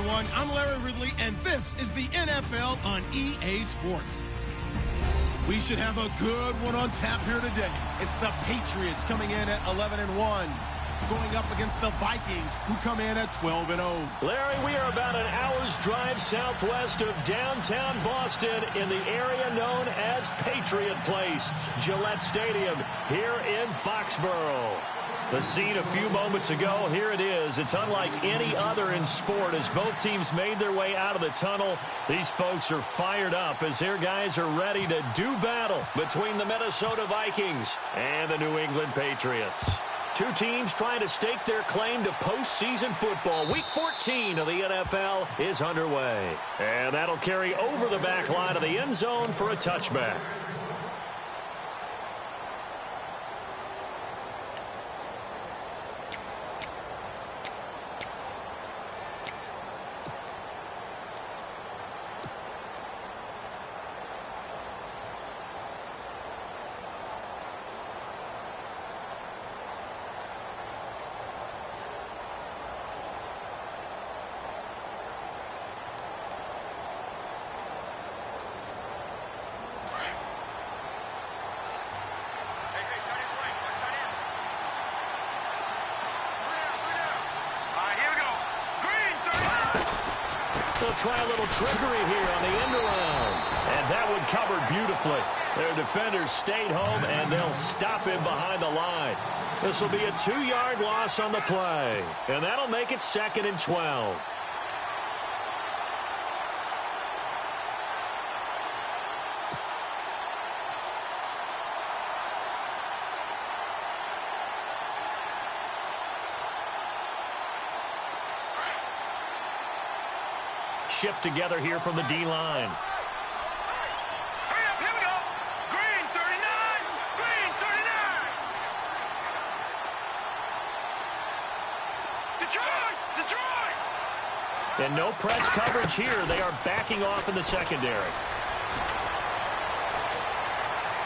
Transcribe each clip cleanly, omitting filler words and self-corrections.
everyone. I'm Larry Ridley, and this is the NFL on EA Sports. We should have a good one on tap here today. It's the Patriots coming in at 11-1, going up against the Vikings, who come in at 12-0. Larry, we are about an hour's drive southwest of downtown Boston in the area known as Patriot Place, Gillette Stadium, here in Foxborough. The scene a few moments ago, here it is. It's unlike any other in sport as both teams made their way out of the tunnel. These folks are fired up as their guys are ready to do battle between the Minnesota Vikings and the New England Patriots. Two teams trying to stake their claim to postseason football. Week 14 of the NFL is underway. And that'll carry over the back line of the end zone for a touchback. They'll try a little trickery here on the end around. And that one covered beautifully. Their defenders stayed home, and they'll stop him behind the line. This will be a 2-yard loss on the play. And that'll make it 2nd and 12. Shift together here from the D-line. Hurry up, here we go. Green 39, green 39. Detroit, Detroit. And no press coverage here. They are backing off in the secondary.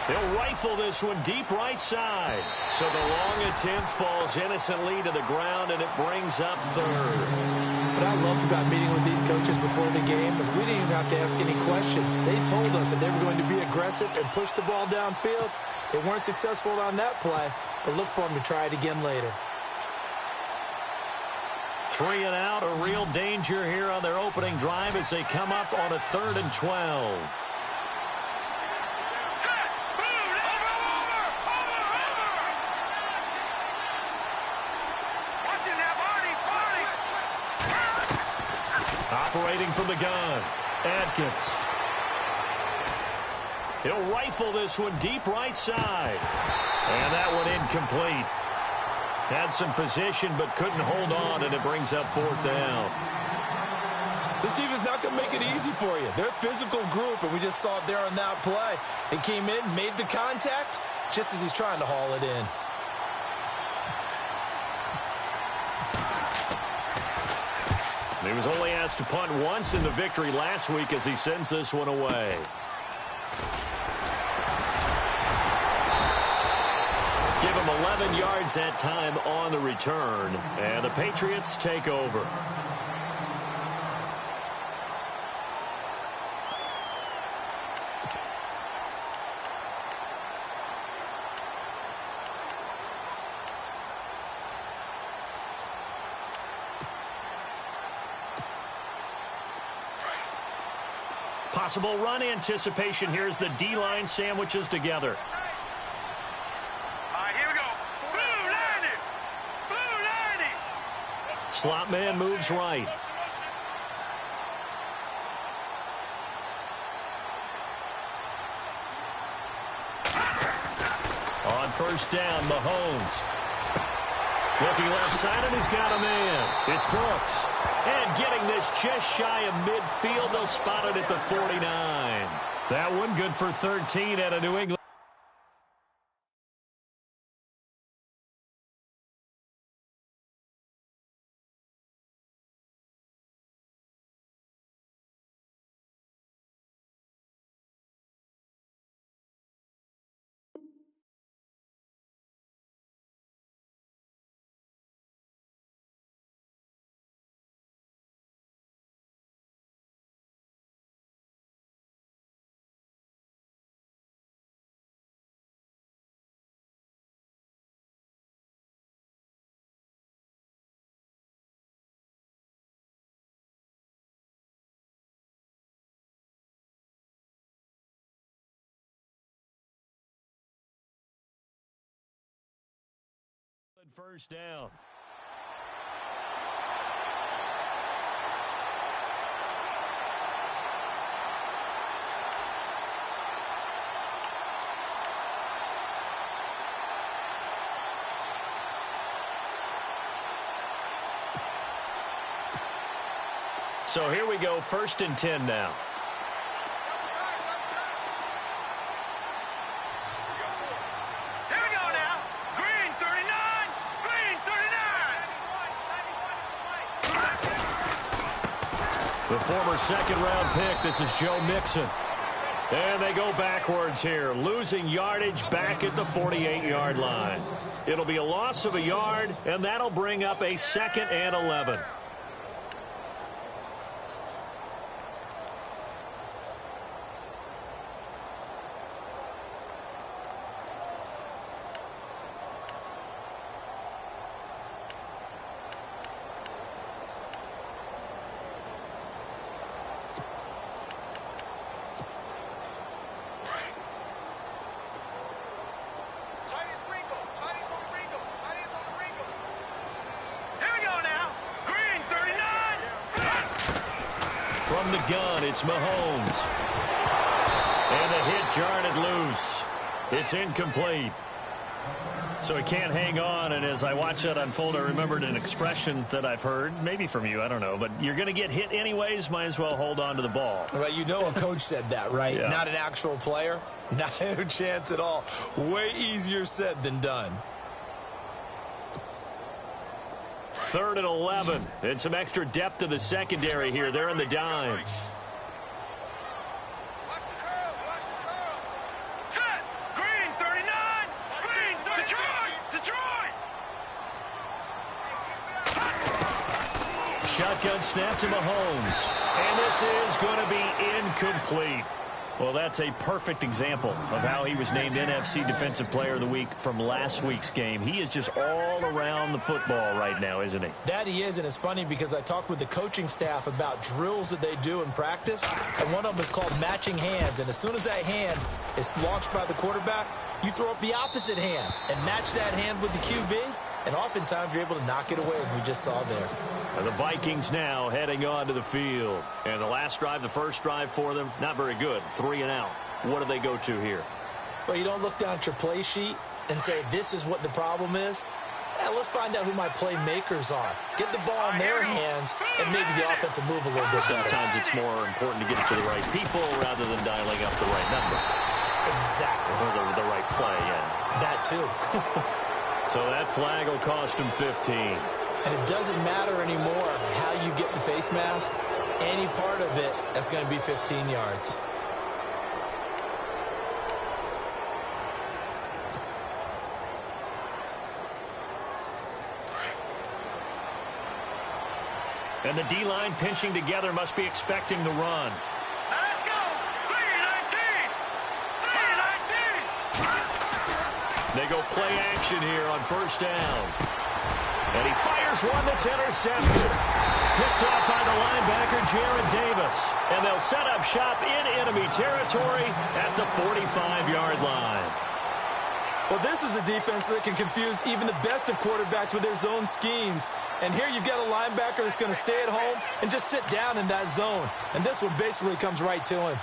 They'll rifle this one deep right side. So the long attempt falls innocently to the ground, and it brings up 3rd. What I loved about meeting with these coaches before the game is we didn't even have to ask any questions. They told us that they were going to be aggressive and push the ball downfield. They weren't successful on that play, but look for them to try it again later. 3 and out, a real danger here on their opening drive as they come up on a 3rd and 12. Operating from the gun, Adkins. He'll rifle this one deep right side. And that one incomplete. Had some position but couldn't hold on, and it brings up 4th down. This team is not going to make it easy for you. They're a physical group, and we just saw it there on that play. They came in, made the contact, just as he's trying to haul it in. He was only asked to punt once in the victory last week as he sends this one away. Give him 11 yards that time on the return, and the Patriots take over. Possible run anticipation here as the D-line sandwiches together. All right, here we go. Blue 90. Blue 90. Slot man moves right. On 1st down, Mahomes. Looking left side, and he's got a man. It's Brooks. And getting this just shy of midfield, they'll spot it at the 49. That one good for 13 at a New England. first down. So here we go, 1st and 10 now. Here we go now. Green 39. Green 39. The former second-round pick, this is Joe Mixon. And they go backwards here, losing yardage back at the 48-yard line. It'll be a loss of a yard, and that'll bring up a 2nd and 11. From the gun, it's Mahomes. And the hit jarred it loose. It's incomplete. So he can't hang on, and as I watch that unfold, I remembered an expression that I've heard, maybe from you, I don't know, but you're going to get hit anyways, might as well hold on to the ball. Well, you know a coach said that, right? Yeah. Not an actual player. Not a chance at all. Way easier said than done. 3rd and 11, and some extra depth to the secondary here. They're in the dime. Watch the curl. Watch the curl. Set. Green 39. Green 39. Detroit. Shotgun snap to Mahomes. And this is going to be incomplete. Well, that's a perfect example of how he was named NFC Defensive Player of the Week from last week's game. He is just all around the football right now, isn't he? That he is, and it's funny because I talked with the coaching staff about drills that they do in practice, and one of them is called matching hands. And as soon as that hand is launched by the quarterback, you throw up the opposite hand and match that hand with the QB, and oftentimes you're able to knock it away, as we just saw there. And the Vikings now heading onto the field. And the last drive, the first drive for them, not very good. 3 and out. What do they go to here? Well, you don't look down at your play sheet and say, this is what the problem is. Yeah, let's find out who my playmakers are. Get the ball in their hands and maybe the offense will move a little bit better. Sometimes it's more important to get it to the right people rather than dialing up the right number. Exactly. Or the right play, yeah. That too. So that flag will cost him 15. And it doesn't matter anymore how you get the face mask. Any part of it is going to be 15 yards. And the D-line pinching together must be expecting the run. Let's go. 3-19. 3-19. They go play action here on 1st down. And he fires one that's intercepted. Picked off by the linebacker, Jared Davis. And they'll set up shop in enemy territory at the 45-yard line. Well, this is a defense that can confuse even the best of quarterbacks with their zone schemes. And here you've got a linebacker that's going to stay at home and just sit down in that zone. And this one basically comes right to him.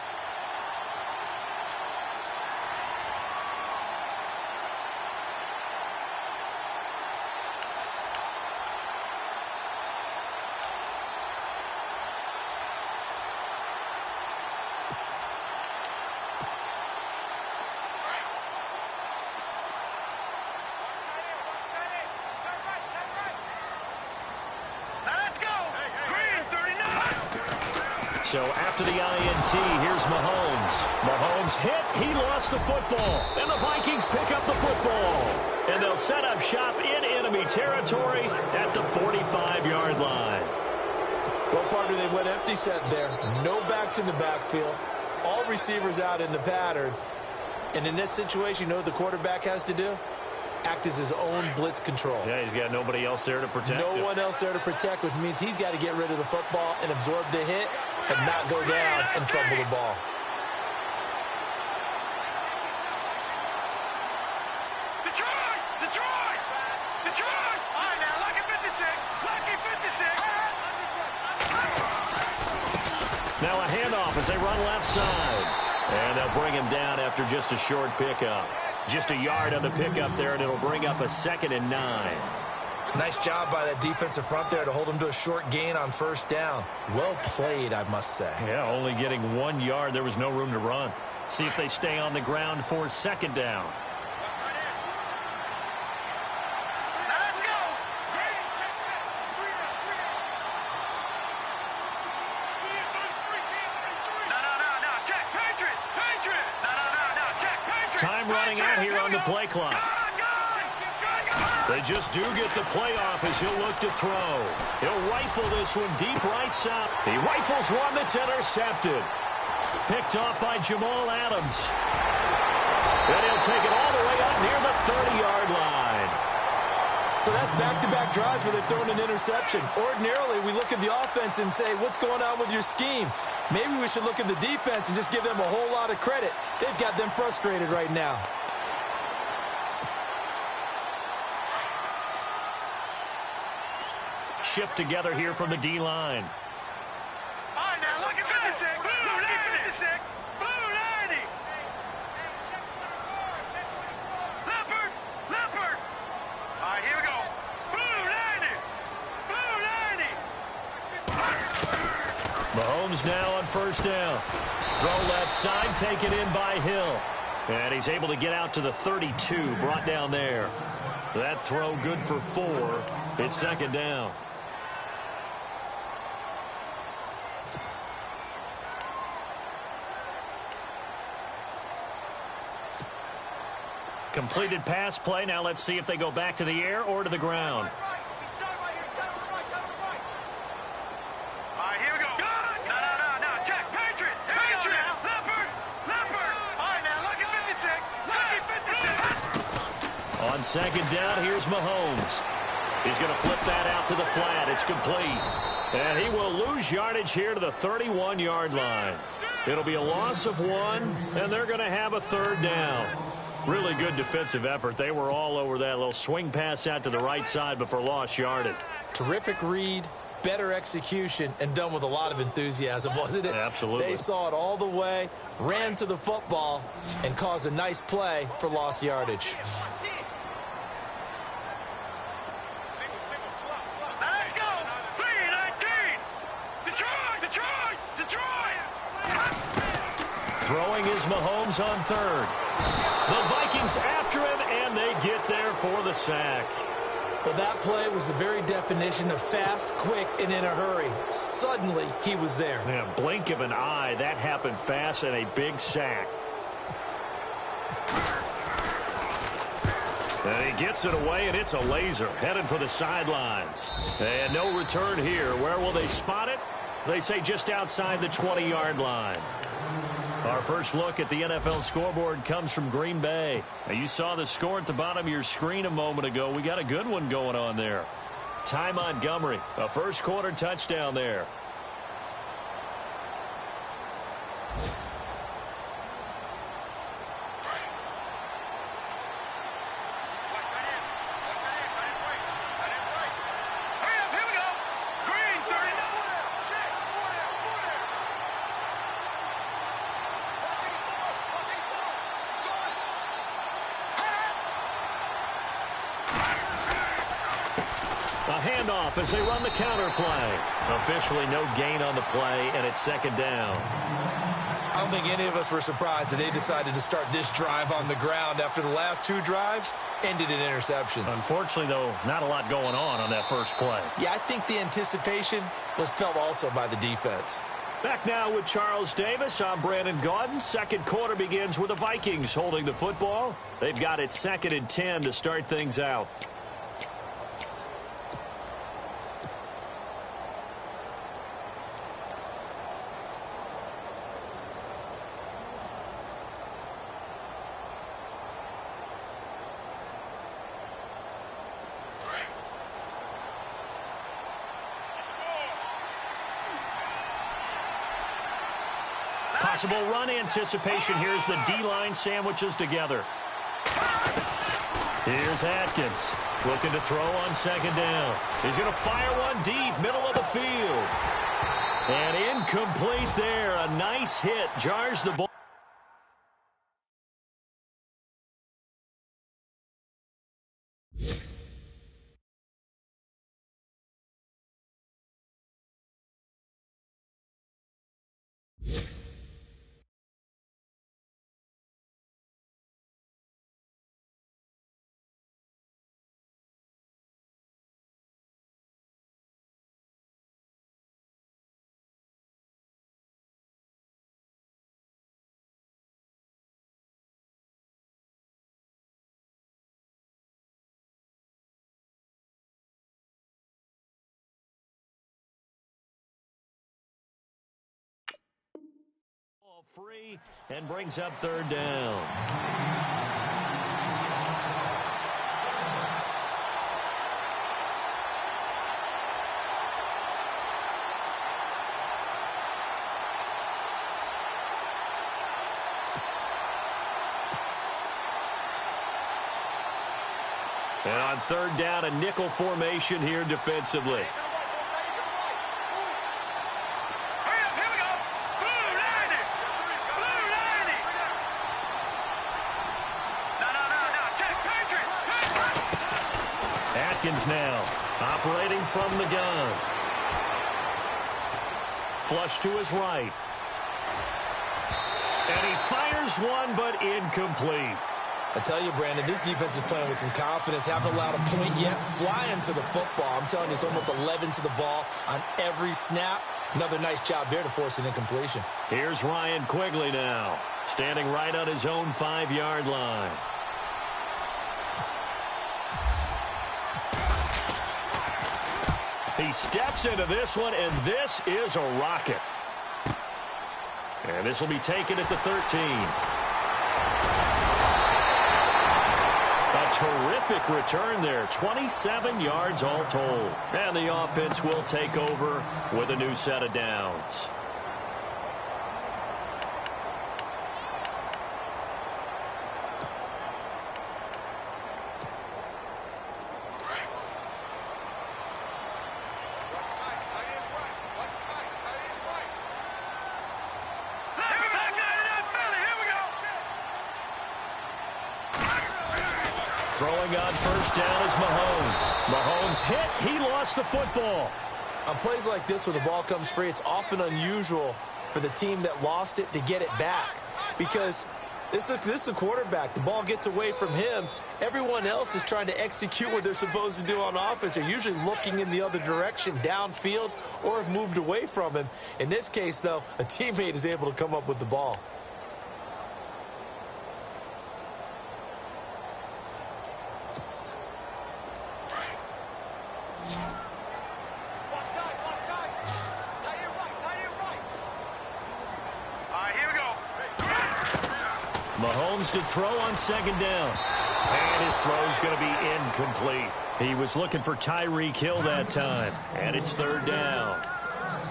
So after the INT, here's Mahomes. Mahomes hit. He lost the football. And the Vikings pick up the football. And they'll set up shop in enemy territory at the 45-yard line. Well, partner, they went empty set there. No backs in the backfield. All receivers out in the pattern. And in this situation, you know what the quarterback has to do? Act as his own blitz control. Yeah, he's got nobody else there to protect him. No one else there to protect, which means he's got to get rid of the football and absorb the hit and not go down and fumble the ball. Detroit! Detroit! Detroit! Now a handoff as they run left side. And they'll bring him down after just a short pickup. Just a yard on the pickup there, and it'll bring up a 2nd and 9. Nice job by that defensive front there to hold him to a short gain on first down. Well played, I must say. Yeah, only getting 1 yard. There was no room to run. See if they stay on the ground for 2nd down. Time running out here on the play clock. They just do get the play off as he'll look to throw. He'll rifle this one deep right side. He rifles one that's intercepted. Picked off by Jamal Adams. And he'll take it all the way up near the 30-yard line. So that's back-to-back drives where they've thrown an interception. Ordinarily, we look at the offense and say, what's going on with your scheme? Maybe we should look at the defense and just give them a whole lot of credit. They've got them frustrated right now. Shift together here from the D-line. All right, now look at 56. Blue 56. Blue 90. Leopard. All right, here we go. Blue 90. Blue 90. Mahomes now on first down. Throw left side, taken in by Hill. And he's able to get out to the 32, brought down there. That throw good for 4. It's 2nd down. Completed pass play. Now let's see if they go back to the air or to the ground. On 2nd down, here's Mahomes. He's going to flip that out to the flat. It's complete. And he will lose yardage here to the 31-yard line. It'll be a loss of 1, and they're going to have a 3rd down. Really good defensive effort. They were all over that little swing pass out to the right side before lost yardage. Terrific read, better execution, and done with a lot of enthusiasm, wasn't it? Absolutely. They saw it all the way, ran to the football, and caused a nice play for lost yardage. Let's go. 3-19. Detroit. Throwing is Mahomes on 3rd. The Vikings after him, and they get there for the sack. Well, that play was the very definition of fast, quick, and in a hurry. Suddenly, he was there. Yeah, blink of an eye. That happened fast, and a big sack. And he gets it away, and it's a laser headed for the sidelines. And no return here. Where will they spot it? They say just outside the 20-yard line. Our first look at the NFL scoreboard comes from Green Bay. Now, you saw the score at the bottom of your screen a moment ago. We got a good one going on there. Ty Montgomery, a first-quarter touchdown there. Handoff as they run the counter play. Officially no gain on the play, and it's 2nd down. I don't think any of us were surprised that they decided to start this drive on the ground after the last 2 drives ended in interceptions. Unfortunately, though, not a lot going on that first play. Yeah, I think the anticipation was felt also by the defense. Back now with Charles Davis. I'm Brandon Gaudin. 2nd quarter begins with the Vikings holding the football. They've got it 2nd and 10 to start things out. Possible run anticipation. Here's the D-line sandwiches together. Here's Atkins looking to throw on 2nd down. He's going to fire one deep, middle of the field. And incomplete there. A nice hit. Jars the ball. Free and brings up third down. And on third down, a nickel formation here defensively. Now operating from the gun. Flush to his right. And he fires one, but incomplete. I tell you, Brandon, this defense is playing with some confidence. Haven't allowed a point yet. Flying to the football. I'm telling you, it's almost 11 to the ball on every snap. Another nice job there to force an incompletion. Here's Ryan Quigley now, standing right on his own 5-yard line. He steps into this one, and this is a rocket. And this will be taken at the 13. A terrific return there. 27 yards all told. And the offense will take over with a new set of downs. Throwing on first down is Mahomes. Mahomes hit. He lost the football. On plays like this where the ball comes free, it's often unusual for the team that lost it to get it back. Because this is a quarterback. The ball gets away from him. Everyone else is trying to execute what they're supposed to do on offense. They're usually looking in the other direction, downfield, or have moved away from him. In this case, though, a teammate is able to come up with the ball. Mahomes to throw on second down. And his throw's going to be incomplete. He was looking for Tyreek Hill that time. And it's third down.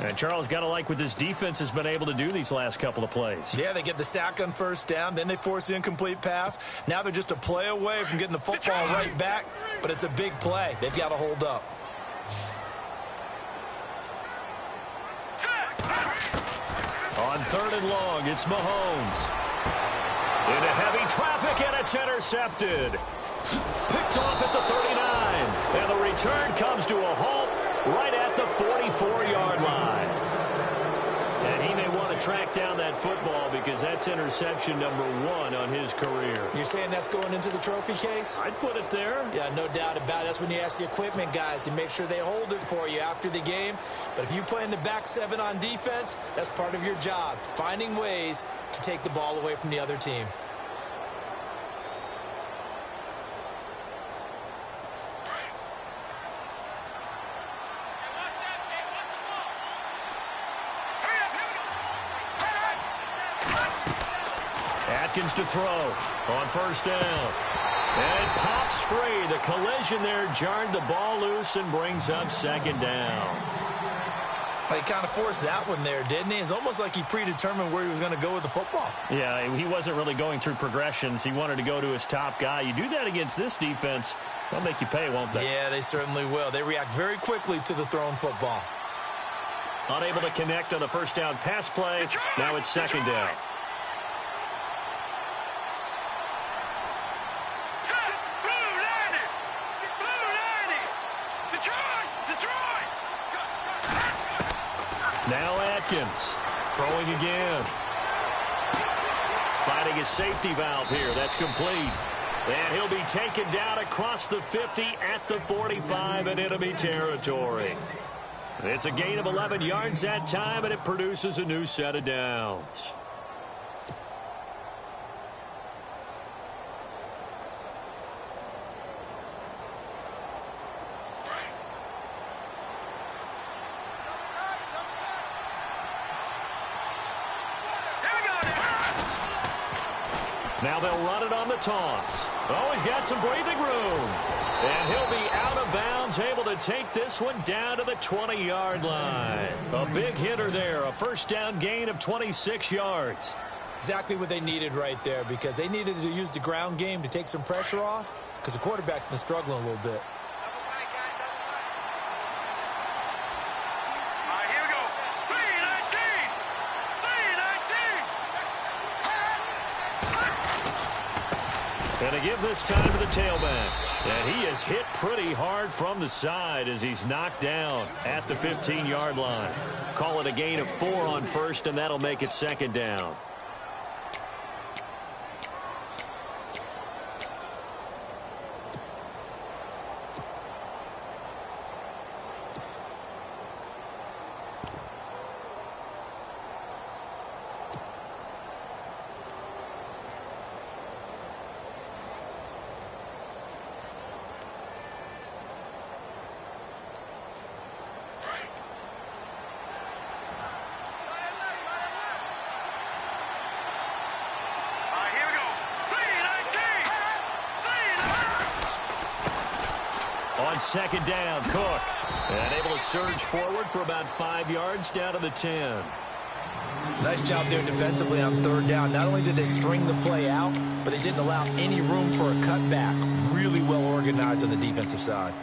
And Charles, got to like what this defense has been able to do these last couple of plays. Yeah, they get the sack on first down. Then they force the incomplete pass. Now they're just a play away from getting the football right back. But it's a big play. They've got to hold up. On third and long, it's Mahomes. Into heavy traffic, and it's intercepted. Picked off at the 39. And the return comes to a halt right at the 44-yard line. And he may want to track down that football because that's interception number 1 on his career. You're saying that's going into the trophy case? I'd put it there. Yeah, no doubt about it. That's when you ask the equipment guys to make sure they hold it for you after the game. But if you play in the back 7 on defense, that's part of your job, finding ways to take the ball away from the other team. Atkins to throw on first down. And it pops free. The collision there jarred the ball loose and brings up second down. He kind of forced that one there, didn't he? It's almost like he predetermined where he was going to go with the football. Yeah, he wasn't really going through progressions. He wanted to go to his top guy. You do that against this defense, they'll make you pay, won't they? Yeah, they certainly will. They react very quickly to the thrown football. Unable to connect on the first down pass play. Now it's second down. Now Atkins throwing again. Finding his safety valve here. That's complete. And he'll be taken down across the 50 at the 45 in enemy territory. It's a gain of 11 yards that time, and it produces a new set of downs. Now they'll run it on the toss. Oh, he's got some breathing room. And he'll be out of bounds, able to take this one down to the 20-yard line. A big hitter there, a first down gain of 26 yards. Exactly what they needed right there, because they needed to use the ground game to take some pressure off, because the quarterback's been struggling a little bit. And to give this time to the tailback. And he is hit pretty hard from the side as he's knocked down at the 15-yard line. Call it a gain of 4 on first, and that'll make it second down. On second down, Cook. And able to surge forward for about 5 yards down to the 10. Nice job there defensively on third down. Not only did they string the play out, but they didn't allow any room for a cutback. Really well organized on the defensive side.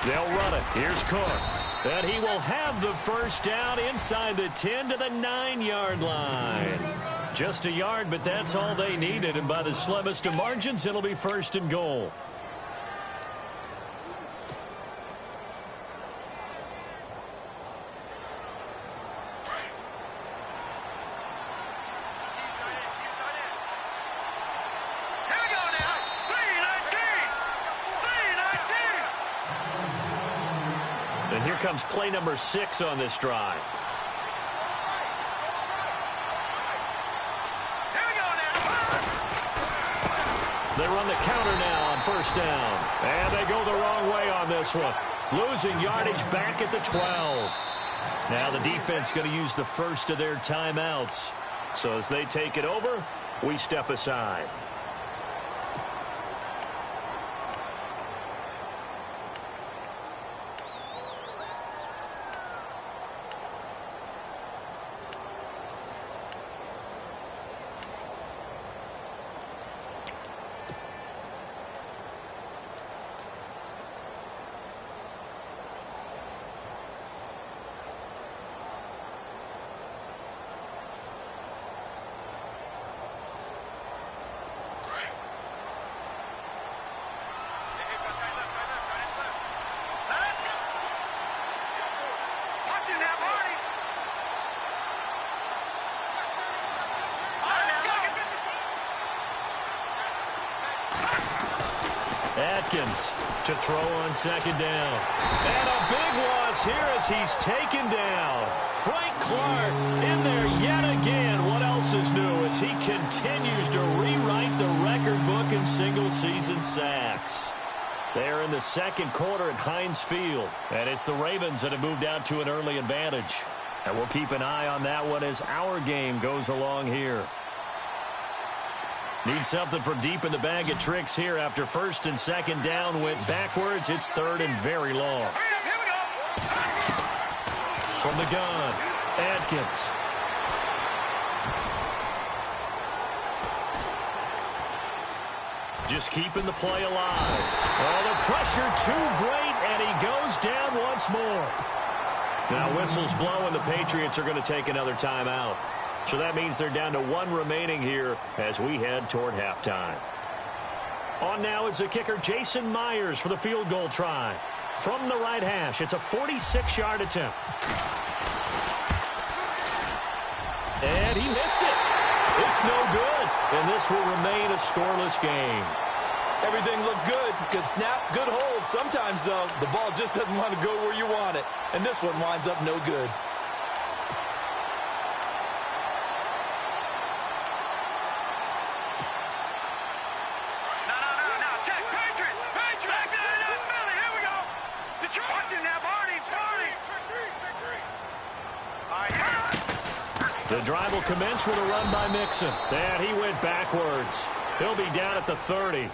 They'll run it. Here's Cook. And he will have the first down inside the 10 to the 9-yard line. Just a yard, but that's all they needed. And by the slimmest of margins, it'll be first and goal. And here comes play number 6 on this drive. They run the counter now on first down. And they go the wrong way on this one. Losing yardage back at the 12. Now the defense going to use the first of their timeouts. So as they take it over, we step aside. Atkins to throw on second down. And a big loss here as he's taken down. Frank Clark in there yet again. What else is new as he continues to rewrite the record book in single-season sacks. They're in the second quarter at Heinz Field. And it's the Ravens that have moved out to an early advantage. And we'll keep an eye on that one as our game goes along here. Need something for deep in the bag of tricks here after first and second down went backwards. It's third and very long. Here we go. From the gun, Atkins. Just keeping the play alive. Oh, the pressure too great, and he goes down once more. Now whistles blow, and the Patriots are going to take another timeout. So that means they're down to one remaining here as we head toward halftime. On now is the kicker, Jason Myers, for the field goal try. From the right hash, it's a 46-yard attempt. And he missed it. It's no good, and this will remain a scoreless game. Everything looked good. Good snap, good hold. Sometimes, though, the ball just doesn't want to go where you want it. And this one winds up no good. No. Check. Patriot. Back to Philly. Here we go. Detroit. Watch it now, Barney. Check three. All right, here. The drive will commence with a run by Mixon. And he went backwards. He'll be down at the 30.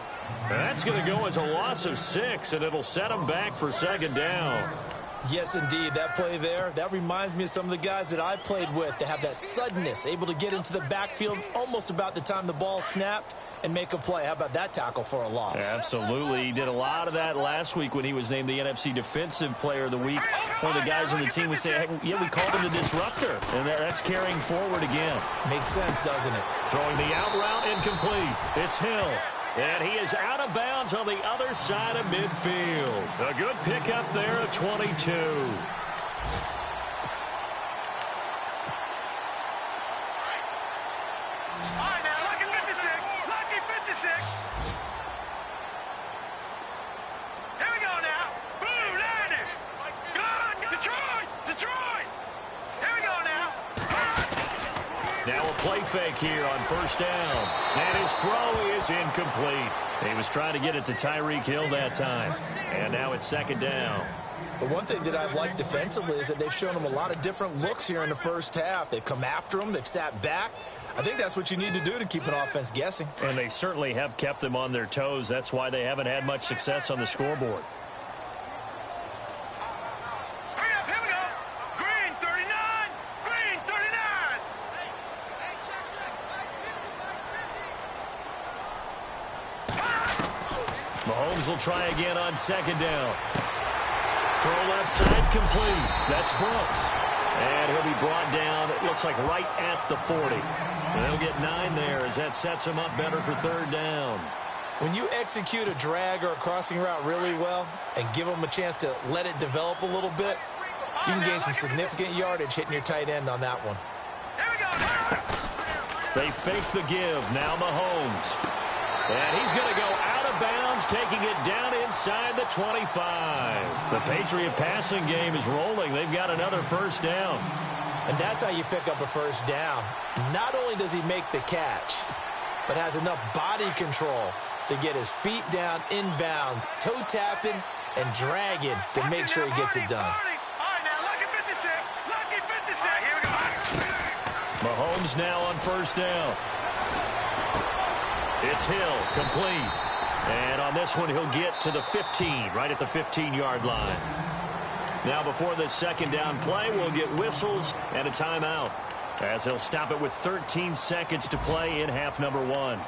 That's going to go as a loss of 6, and it'll set him back for second down. Yes, indeed. That play there, that reminds me of some of the guys that I played with that have that suddenness, able to get into the backfield almost about the time the ball snapped and make a play. How about that tackle for a loss? Absolutely. He did a lot of that last week when he was named the NFC Defensive Player of the Week. One of the guys on the team would say, hey, yeah, we called him the disruptor. And that's carrying forward again. Makes sense, doesn't it? Throwing the out route incomplete. It's Hill. And he is out of bounds on the other side of midfield. A good pickup there at 22. Now a play fake here on first down. And his throw is incomplete. He was trying to get it to Tyreek Hill that time. And now it's second down. The one thing that I've liked defensively is that they've shown him a lot of different looks here in the first half. They've come after him. They've sat back. I think that's what you need to do to keep an offense guessing. And they certainly have kept them on their toes. That's why they haven't had much success on the scoreboard. Mahomes will try again on second down. Throw left side complete. That's Brooks. And he'll be brought down, it looks like right at the 40. And they'll get 9 there as that sets him up better for third down. When you execute a drag or a crossing route really well and give them a chance to let it develop a little bit, you can gain some significant yardage hitting your tight end on that one. They fake the give. Now Mahomes. And he's going to go out of bounds, taking it down inside the 25. The Patriot passing game is rolling. They've got another first down. And that's how you pick up a first down. Not only does he make the catch, but has enough body control to get his feet down inbounds, toe tapping and dragging to make sure he gets it done. Mahomes now on first down. It's Hill, complete. And on this one, he'll get to the 15, right at the 15-yard line. Now, before this second down play, we'll get whistles and a timeout, as he'll stop it with 13 seconds to play in half number 1.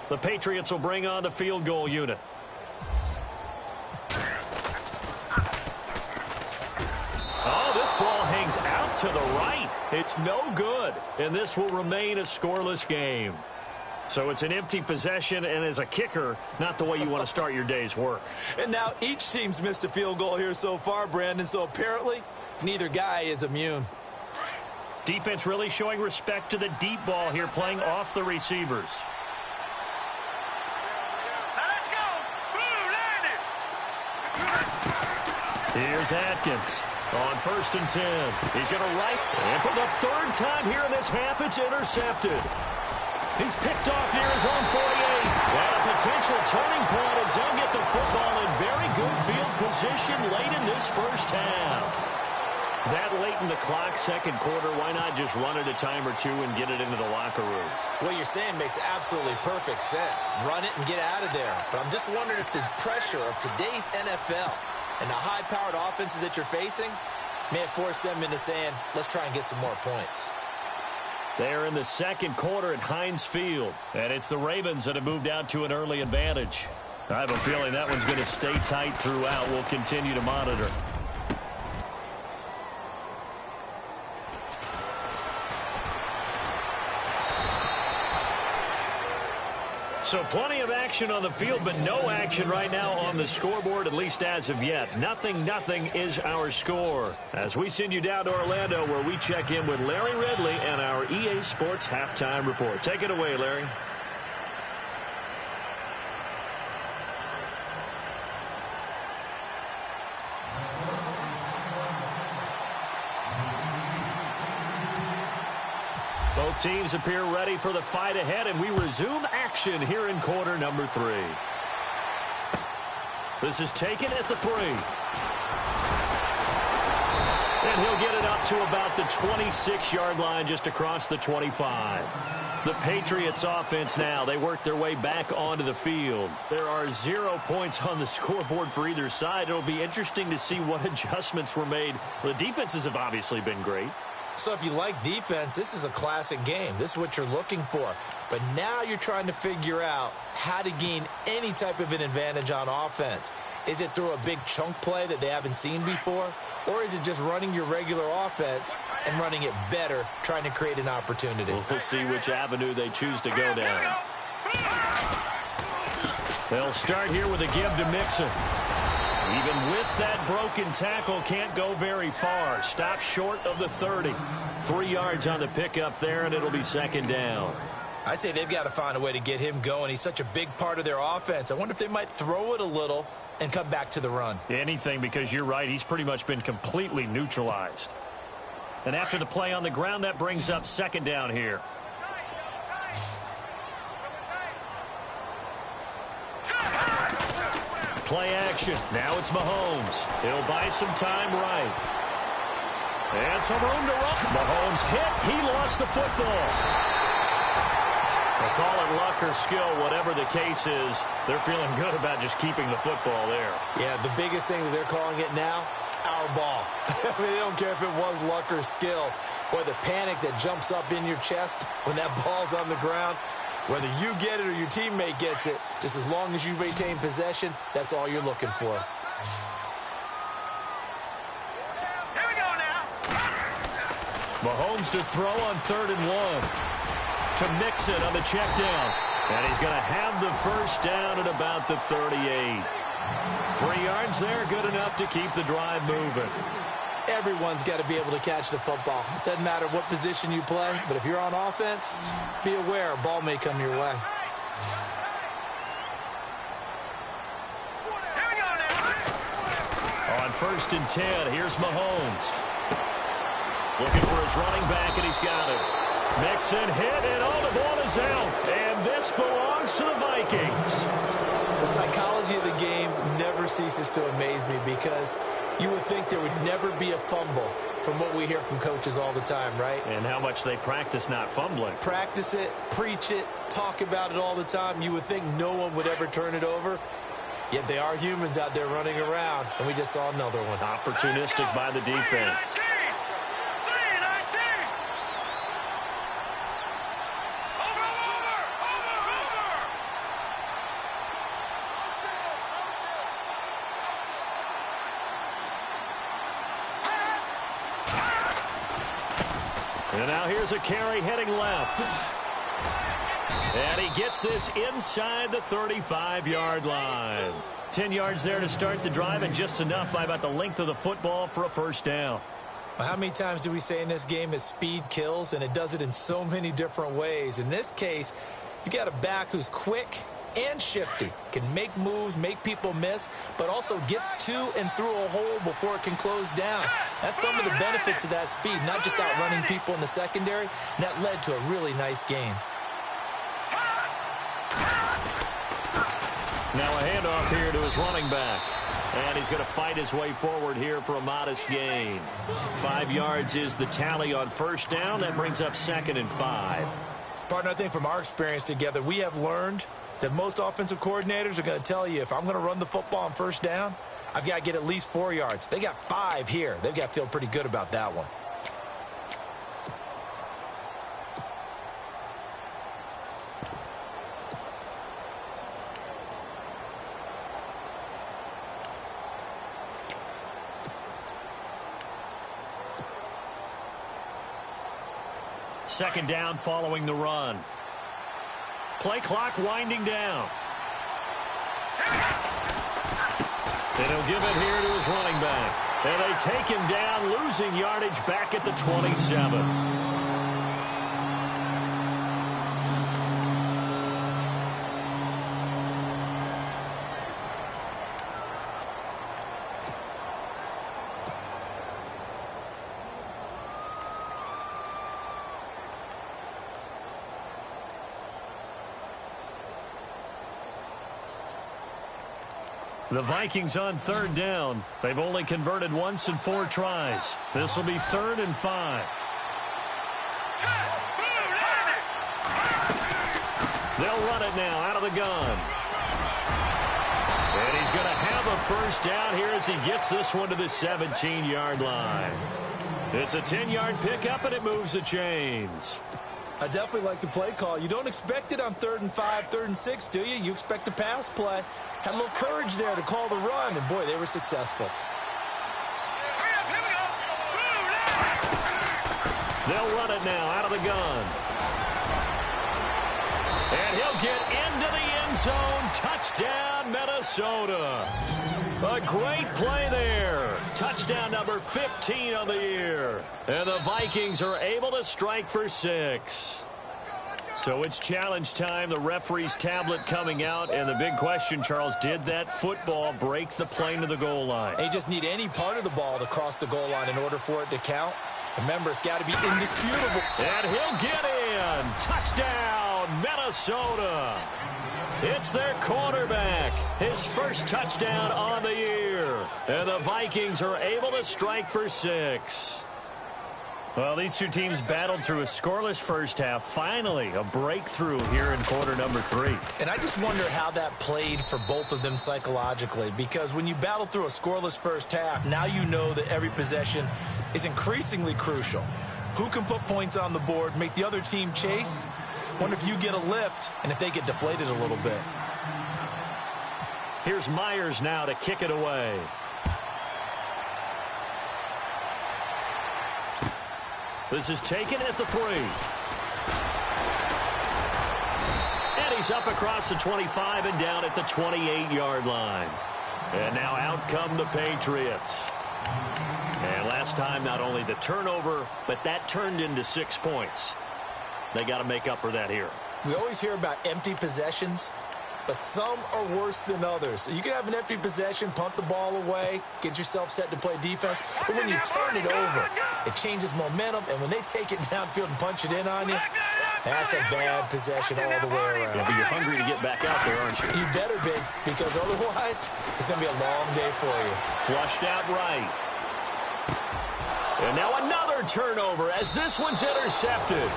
The Patriots will bring on the field goal unit. Oh, this ball hangs out to the right. It's no good, and this will remain a scoreless game. So it's an empty possession, and as a kicker, not the way you want to start your day's work. And now each team's missed a field goal here so far, Brandon, so apparently neither guy is immune. Defense really showing respect to the deep ball here, playing off the receivers. Here's Atkins on 1st and 10. He's going to right. And for the third time here in this half, it's intercepted. He's picked off near his own 48. And a potential turning point as they'll get the football in very good field position late in this first half. That late in the clock, second quarter, why not just run it a time or two and get it into the locker room? What you're saying makes absolutely perfect sense. Run it and get out of there. But I'm just wondering if the pressure of today's NFL and the high-powered offenses that you're facing may have forced them into saying, let's try and get some more points. They're in the second quarter at Heinz Field, and it's the Ravens that have moved out to an early advantage. I have a feeling that one's going to stay tight throughout. We'll continue to monitor. So plenty of action on the field, but no action right now on the scoreboard, at least as of yet. 0-0 is our score. As we send you down to Orlando, where we check in with Larry Ridley and our EA Sports Halftime Report. Take it away, Larry. Both teams appear ready for the fight ahead, and we resume action here in quarter number 3. This is taken at the 3. And he'll get it up to about the 26-yard line, just across the 25. The Patriots offense now, they work their way back onto the field. There are 0 points on the scoreboard for either side. It'll be interesting to see what adjustments were made. The defenses have obviously been great. So if you like defense, this is a classic game. This is what you're looking for. But now you're trying to figure out how to gain any type of an advantage on offense. Is it through a big chunk play that they haven't seen before? Or is it just running your regular offense and running it better, trying to create an opportunity? We'll see which avenue they choose to go down. They'll start here with a give to Mixon. Even with that broken tackle, can't go very far. Stop short of the 30. 3 yards on the pickup there, and it'll be second down. I'd say they've got to find a way to get him going. He's such a big part of their offense. I wonder if they might throw it a little and come back to the run. Anything, because you're right. He's pretty much been completely neutralized. And after the play on the ground, that brings up second down here. Play action. Now it's Mahomes. He'll buy some time right. And some room to run. Mahomes hit. He lost the football. They'll call it luck or skill, whatever the case is. They're feeling good about just keeping the football there. Yeah, the biggest thing that they're calling it now, our ball. I mean, they don't care if it was luck or skill. Boy, the panic that jumps up in your chest when that ball's on the ground. Whether you get it or your teammate gets it, just as long as you retain possession, that's all you're looking for. Here we go now. Mahomes to throw on 3rd and 1. To Mixon on the check down. And he's going to have the first down at about the 38. 3 yards there, good enough to keep the drive moving. Everyone's got to be able to catch the football. It doesn't matter what position you play, but if you're on offense, be aware a ball may come your way. Here we go now. On 1st and 10, here's Mahomes. Looking for his running back, and he's got it. Mixon hit, and all the ball is out. And this belongs to the Vikings. The psychology of the game never ceases to amaze me because you would think there would never be a fumble from what we hear from coaches all the time, right? And how much they practice not fumbling. Practice it, preach it, talk about it all the time. You would think no one would ever turn it over. Yet they are humans out there running around, and we just saw another one. Opportunistic by the defense. And now here's a carry heading left. And he gets this inside the 35-yard line. 10 yards there to start the drive, and just enough by about the length of the football for a first down. Well, how many times do we say in this game that speed kills, and it does it in so many different ways? In this case, you got a back who's quick and shifty, can make moves, make people miss, but also gets to and through a hole before it can close down. That's some of the benefits of that speed, not just outrunning people in the secondary, and that led to a really nice game. Now a handoff here to his running back. And he's going to fight his way forward here for a modest gain. 5 yards is the tally on first down. That brings up 2nd and 5. Partner, I think from our experience together, we have learned that most offensive coordinators are going to tell you, if I'm going to run the football on first down, I've got to get at least 4 yards. They got 5 here. They've got to feel pretty good about that one. Second down following the run. Play clock winding down. And he'll give it here to his running back. And they take him down, losing yardage back at the 27. The Vikings on third down. They've only converted once in 4 tries. This will be 3rd and 5. They'll run it now out of the gun. And he's going to have a first down here as he gets this one to the 17-yard line. It's a 10-yard pickup, and it moves the chains. I definitely like the play call. You don't expect it on 3rd and 5, 3rd and 6, do you? You expect a pass play. Had a little courage there to call the run, and boy, they were successful. They'll run it now out of the gun. And he'll get into the end zone. Touchdown, Minnesota. A great play there. Touchdown number 15 on the year. And the Vikings are able to strike for 6. So it's challenge time. The referee's tablet coming out. And the big question, Charles, did that football break the plane to the goal line? They just need any part of the ball to cross the goal line in order for it to count. Remember, it's got to be indisputable. And he'll get in. Touchdown, Minnesota. It's their quarterback. His first touchdown on the year. And the Vikings are able to strike for 6. Well, these two teams battled through a scoreless first half. Finally, a breakthrough here in quarter number 3. And I just wonder how that played for both of them psychologically, because when you battle through a scoreless first half, now you know that every possession is increasingly crucial. Who can put points on the board, make the other team chase? Wonder if you get a lift and if they get deflated a little bit. Here's Myers now to kick it away. This is taken at the 3. And he's up across the 25 and down at the 28-yard line. And now out come the Patriots. And last time, not only the turnover, but that turned into 6 points. They got to make up for that here. We always hear about empty possessions, but some are worse than others. So you can have an empty possession, punt the ball away, get yourself set to play defense. But when you turn it over, it changes momentum. And when they take it downfield and punch it in on you, that's a bad possession all the way around. Yeah, but you're hungry to get back out there, aren't you? You better be, because otherwise it's going to be a long day for you. Flushed out right. And now another turnover as this one's intercepted.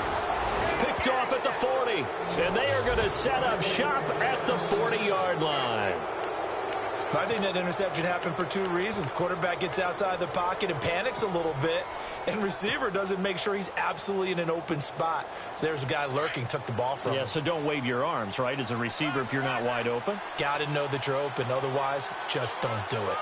Picked off at the 40. And they are going to set up shop at the 40-yard line. I think that interception happened for 2 reasons. Quarterback gets outside the pocket and panics a little bit, and receiver doesn't make sure he's absolutely in an open spot. So there's a guy lurking, took the ball from him. Yeah, so don't wave your arms, right, as a receiver if you're not wide open. Got to know that you're open. Otherwise, just don't do it.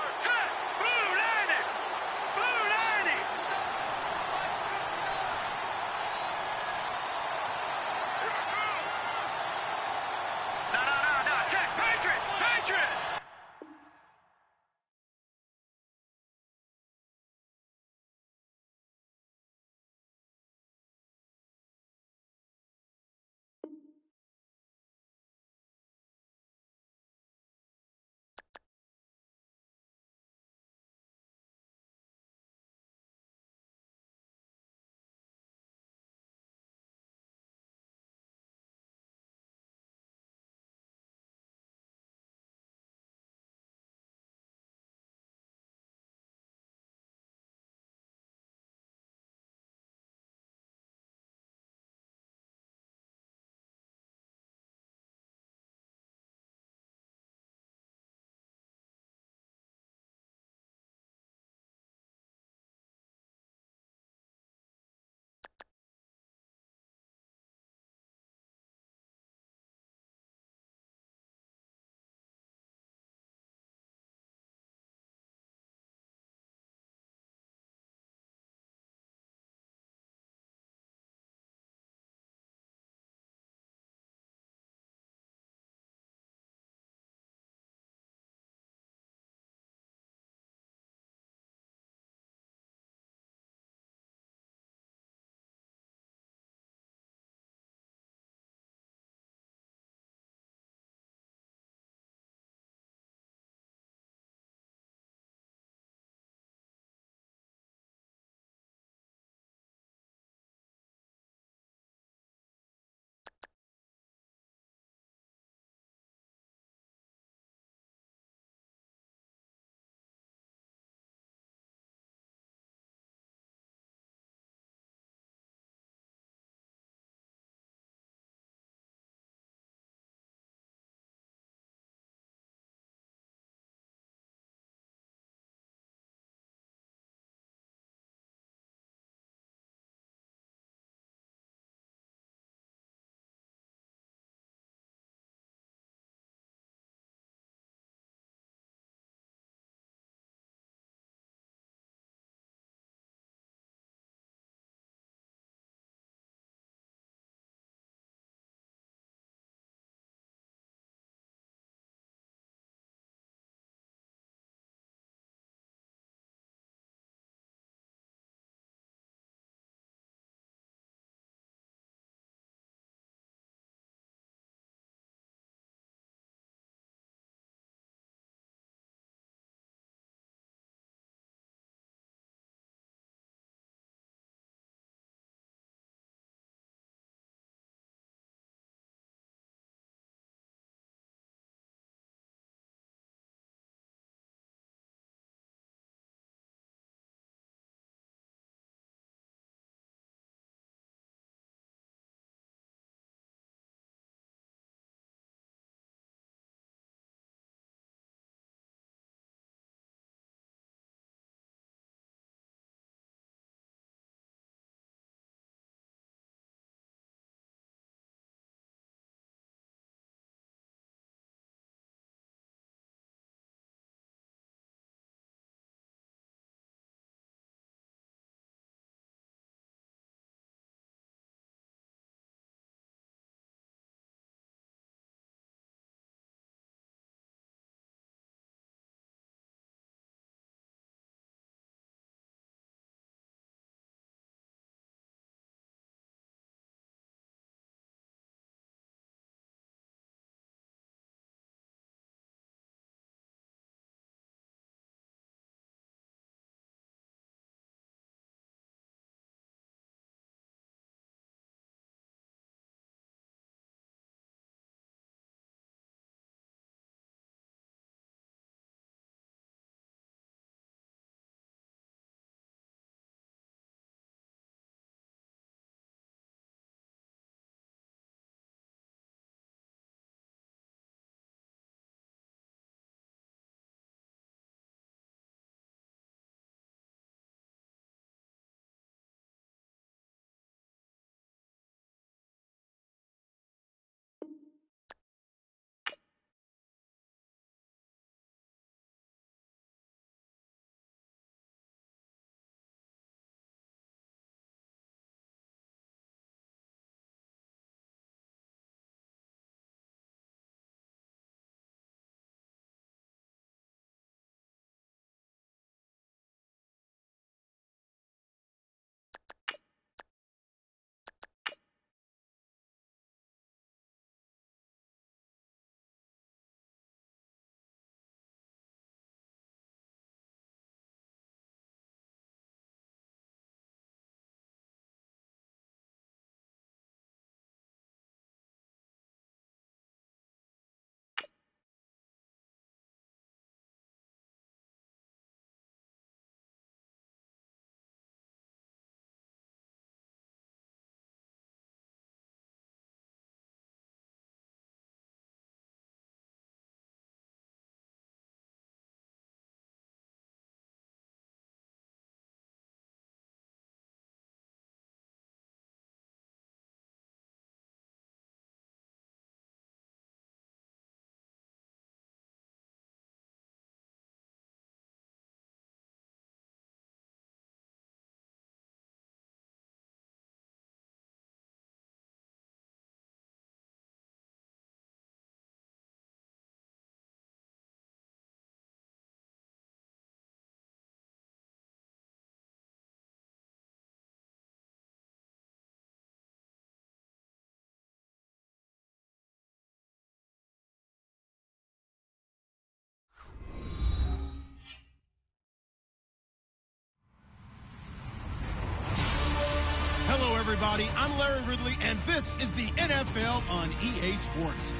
everybody. I'm Larry Ridley, and this is the NFL on EA Sports.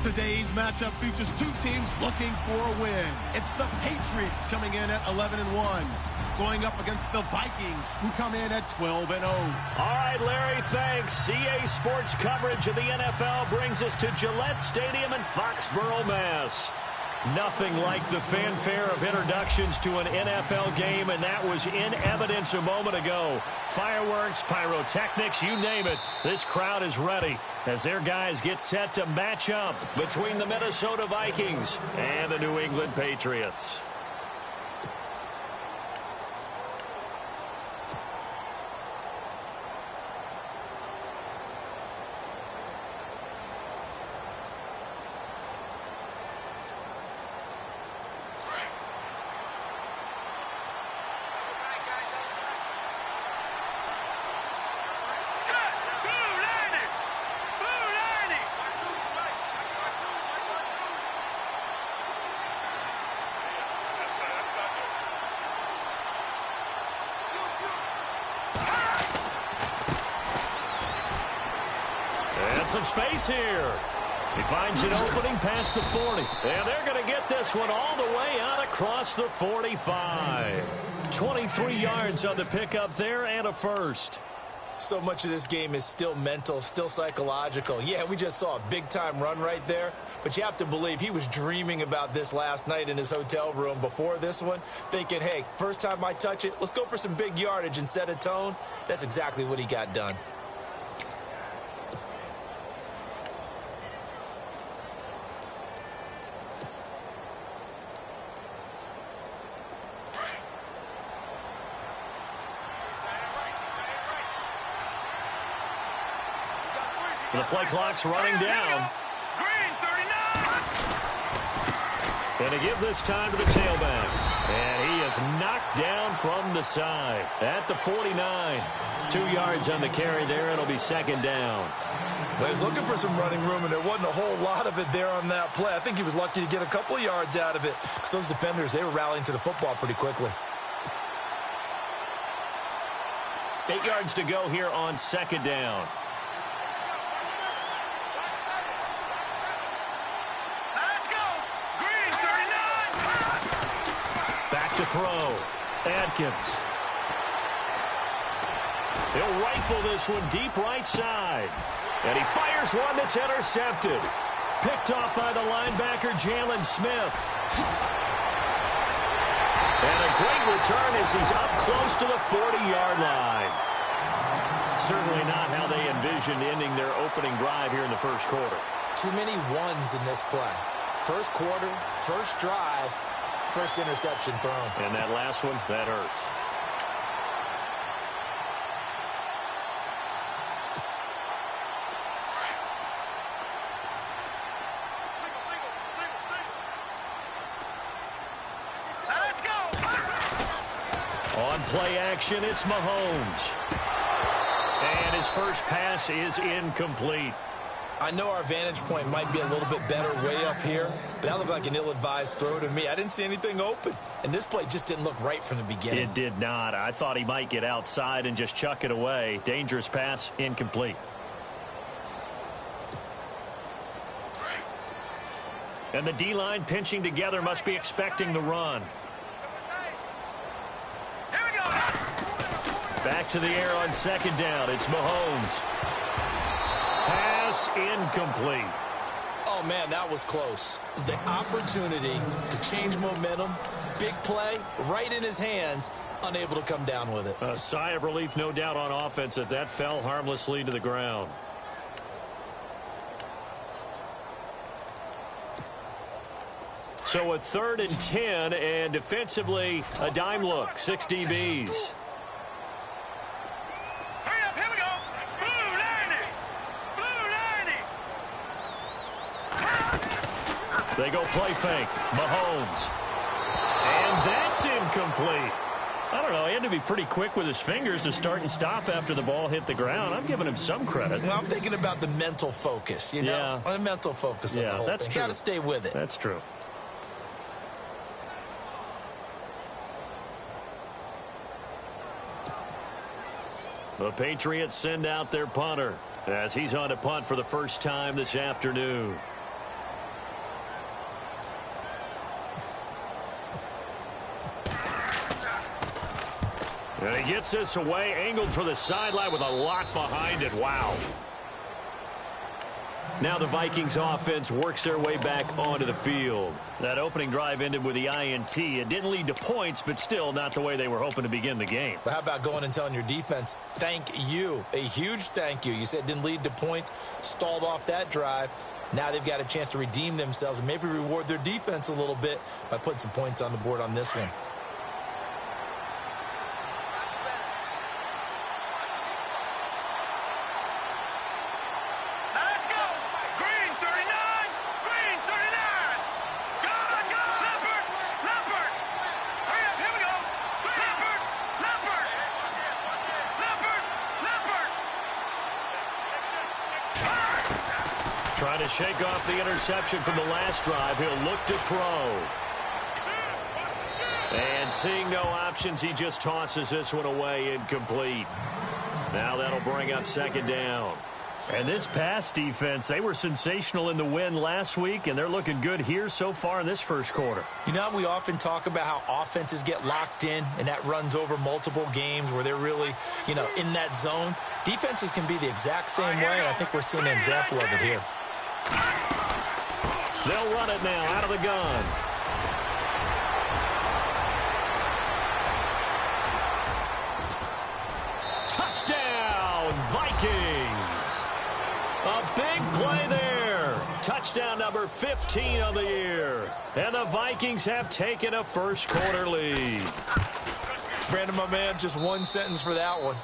Today's matchup features two teams looking for a win. It's the Patriots coming in at 11-1, going up against the Vikings, who come in at 12-0. All right, Larry, thanks. EA Sports coverage of the NFL brings us to Gillette Stadium in Foxborough, Mass. Nothing like the fanfare of introductions to an NFL game, and that was in evidence a moment ago. Fireworks, pyrotechnics, you name it. This crowd is ready as their guys get set to match up between the Minnesota Vikings and the New England Patriots. Some space here. He finds an opening past the 40. And they're going to get this one all the way out across the 45. 23 yards on the pickup there and a first. So much of this game is still mental, still psychological. Yeah, we just saw a big-time run right there, but you have to believe he was dreaming about this last night in his hotel room before this one, thinking, hey, first time I touch it, let's go for some big yardage and set a tone. That's exactly what he got done. The play clock's running down. Green, 39. And to give this time to the tailback. And he is knocked down from the side at the 49. 2 yards on the carry there. It'll be second down. Well, he was looking for some running room, and there wasn't a whole lot of it there on that play. I think he was lucky to get a couple of yards out of it. Because those defenders, they were rallying to the football pretty quickly. 8 yards to go here on second down. To throw. Adkins. He'll rifle this one deep right side. And he fires one that's intercepted. Picked off by the linebacker, Jalen Smith. And a great return as he's up close to the 40-yard line. Certainly not how they envisioned ending their opening drive here in the first quarter. Too many ones in this play. First quarter, first drive, first interception thrown. And that last one, that hurts. Let's go. On play action, it's Mahomes. And his first pass is incomplete. I know our vantage point might be a little bit better way up here, but that looked like an ill-advised throw to me. I didn't see anything open, and this play just didn't look right from the beginning. It did not. I thought he might get outside and just chuck it away. Dangerous pass, incomplete. And the D-line pinching together must be expecting the run. Here we go. Back to the air on second down. It's Mahomes. Pass incomplete. Oh, man, that was close. The opportunity to change momentum, big play, right in his hands, unable to come down with it. A sigh of relief, no doubt, on offense that fell harmlessly to the ground. So a 3rd and 10, and defensively, a dime look, 6 DBs. They go play fake. Mahomes. And that's incomplete. I don't know. He had to be pretty quick with his fingers to start and stop after the ball hit the ground. I'm giving him some credit. Well, I'm thinking about the mental focus, you know? Yeah. The mental focus on the whole that's thing. true. Got to stay with it. That's true. The Patriots send out their punter as he's on to punt for the first time this afternoon. And he gets this away, angled for the sideline with a lot behind it. Wow. Now the Vikings offense works their way back onto the field. That opening drive ended with the INT. It didn't lead to points, but still not the way they were hoping to begin the game. But how about going and telling your defense, thank you, a huge thank you. You said it didn't lead to points, stalled off that drive. Now they've got a chance to redeem themselves and maybe reward their defense a little bit by putting some points on the board on this one. Trying to shake off the interception from the last drive. He'll look to throw. And seeing no options, he just tosses this one away incomplete. Now that'll bring up second down. And this pass defense, they were sensational in the win last week, and they're looking good here so far in this first quarter. You know, we often talk about how offenses get locked in, and that runs over multiple games where they're really, in that zone. Defenses can be the exact same way, and I think we're seeing an example of it here. They'll run it now out of the gun. Touchdown, Vikings. A big play there. Touchdown number 15 of the year. And the Vikings have taken a first quarter lead. Brandon, my man, just one sentence for that one.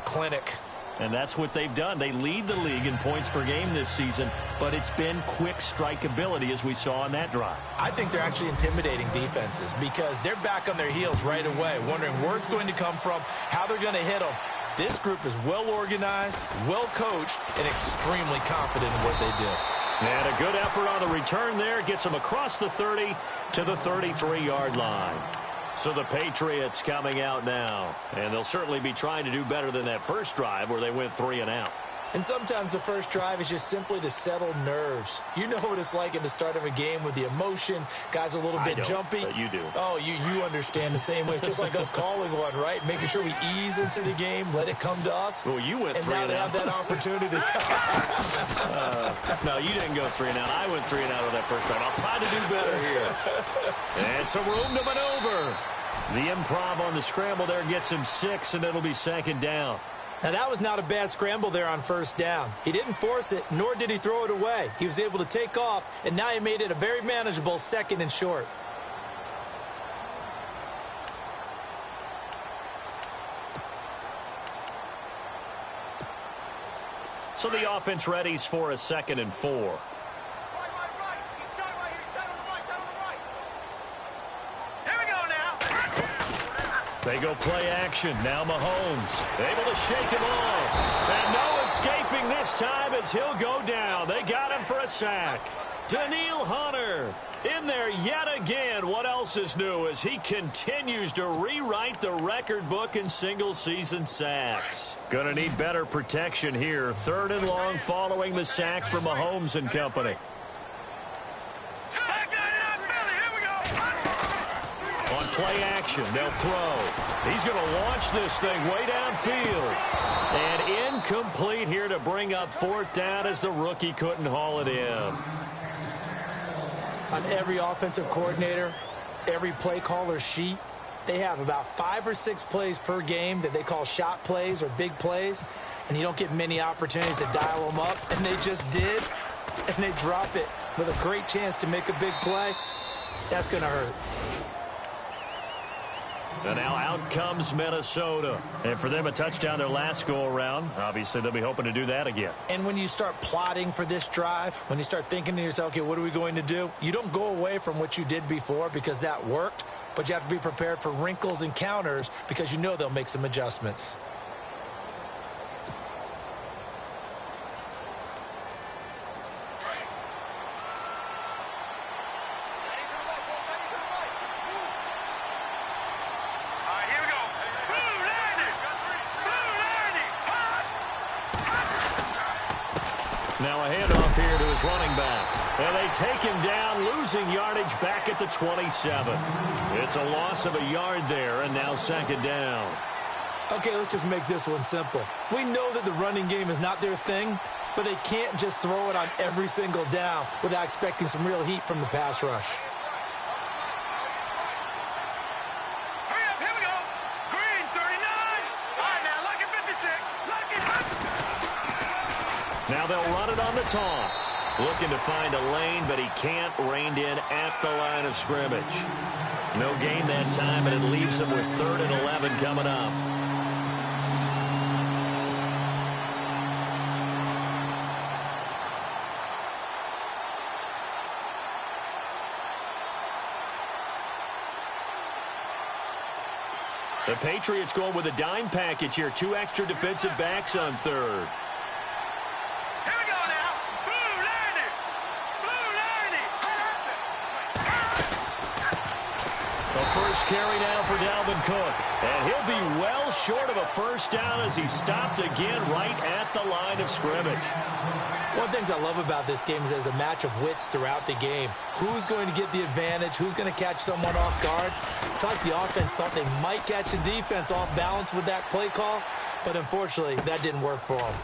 Clinic. And that's what they've done. They lead the league in points per game this season, but it's been quick strike ability as we saw on that drive. I think they're actually intimidating defenses because they're back on their heels right away, wondering where it's going to come from, how they're going to hit them. This group is well organized, well coached, and extremely confident in what they do. And a good effort on the return there gets them across the 30 to the 33-yard line. So the Patriots coming out now, and they'll certainly be trying to do better than that first drive where they went 3 and out. And sometimes the first drive is just simply to settle nerves. You know what it's like at the start of a game with the emotion. Guys a little bit jumpy. But you do. Oh, you understand the same way. It's just like us calling one, right? Making sure we ease into the game, let it come to us. Well, you went 3 and out. And now they have that opportunity. No, you didn't go 3 and out. I went 3 and out on that first drive. I'll try to do better here. And some room to maneuver. The improv on the scramble there gets him 6, and it'll be second down. Now, that was not a bad scramble there on first down. He didn't force it, nor did he throw it away. He was able to take off, and now he made it a very manageable 2nd and short. So the offense readies for a 2nd and 4. They go play action. Now Mahomes able to shake him off. And no escaping this time as he'll go down. They got him for a sack. Daniil Hunter in there yet again. What else is new as he continues to rewrite the record book in single-season sacks. Going to need better protection here. 3rd and long following the sack from Mahomes and company. On play action, they'll throw. He's going to launch this thing way downfield. And incomplete here to bring up 4th down as the rookie couldn't haul it in. On every offensive coordinator, every play caller sheet, they have about 5 or 6 plays per game that they call shot plays or big plays. And you don't get many opportunities to dial them up. And they just did. And they drop it with a great chance to make a big play. That's going to hurt. And now out comes Minnesota. And for them, a touchdown their last go-around. Obviously, they'll be hoping to do that again. And when you start plotting for this drive, when you start thinking to yourself, okay, what are we going to do? You don't go away from what you did before because that worked, but you have to be prepared for wrinkles and counters because you know they'll make some adjustments. Now a handoff here to his running back. And they take him down, losing yardage back at the 27. It's a loss of a yard there, and now second down. Okay, let's just make this one simple. We know that the running game is not their thing, but they can't just throw it on every single down without expecting some real heat from the pass rush. Hurry up, here we go. Green, 39. All right, now, lucky 56. Lucky 56. Now they'll run it on the toss. Looking to find a lane, but he can't. Reined in at the line of scrimmage. No gain that time, and it leaves him with 3rd and 11 coming up. The Patriots going with a dime package here. 2 extra defensive backs on 3rd. Here we go now. Blue Landy. Blue Landy. The first carry now for Dalvin Cook. And he'll be well short of a first down as he stopped again right at the line of scrimmage. One of the things I love about this game is there's a match of wits throughout the game. Who's going to get the advantage? Who's going to catch someone off guard? I feel like the offense thought they might catch the defense off balance with that play call, but unfortunately, that didn't work for them.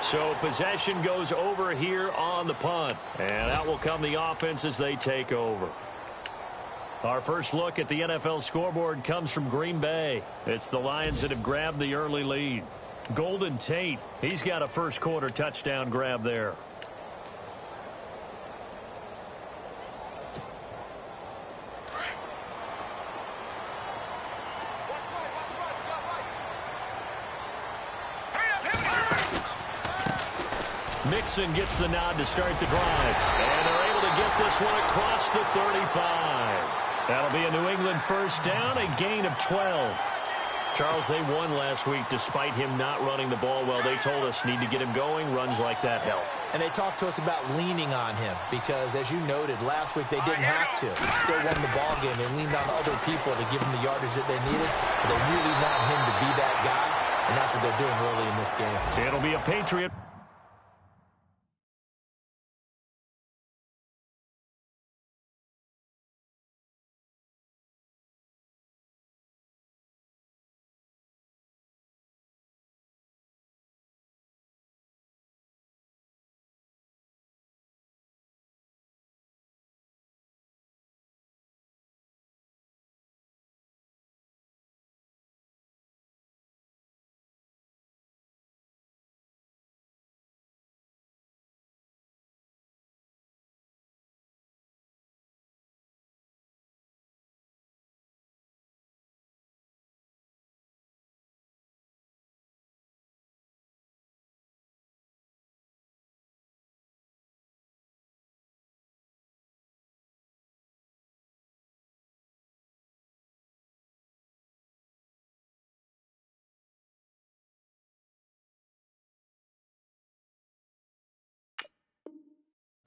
So possession goes over here on the punt, and out will come the offense as they take over. Our first look at the NFL scoreboard comes from Green Bay. It's the Lions that have grabbed the early lead. Golden Tate, he's got a first quarter touchdown grab there. Mixon gets the nod to start the drive. And they're able to get this one across the 35. That'll be a New England first down, a gain of 12. Charles, they won last week despite him not running the ball well. They told us need to get him going. Runs like that help. And they talked to us about leaning on him because, as you noted, last week they didn't have to. Still won the ball game. They leaned on other people to give them the yardage that they needed. But they really want him to be that guy, and that's what they're doing early in this game. It'll be a Patriot.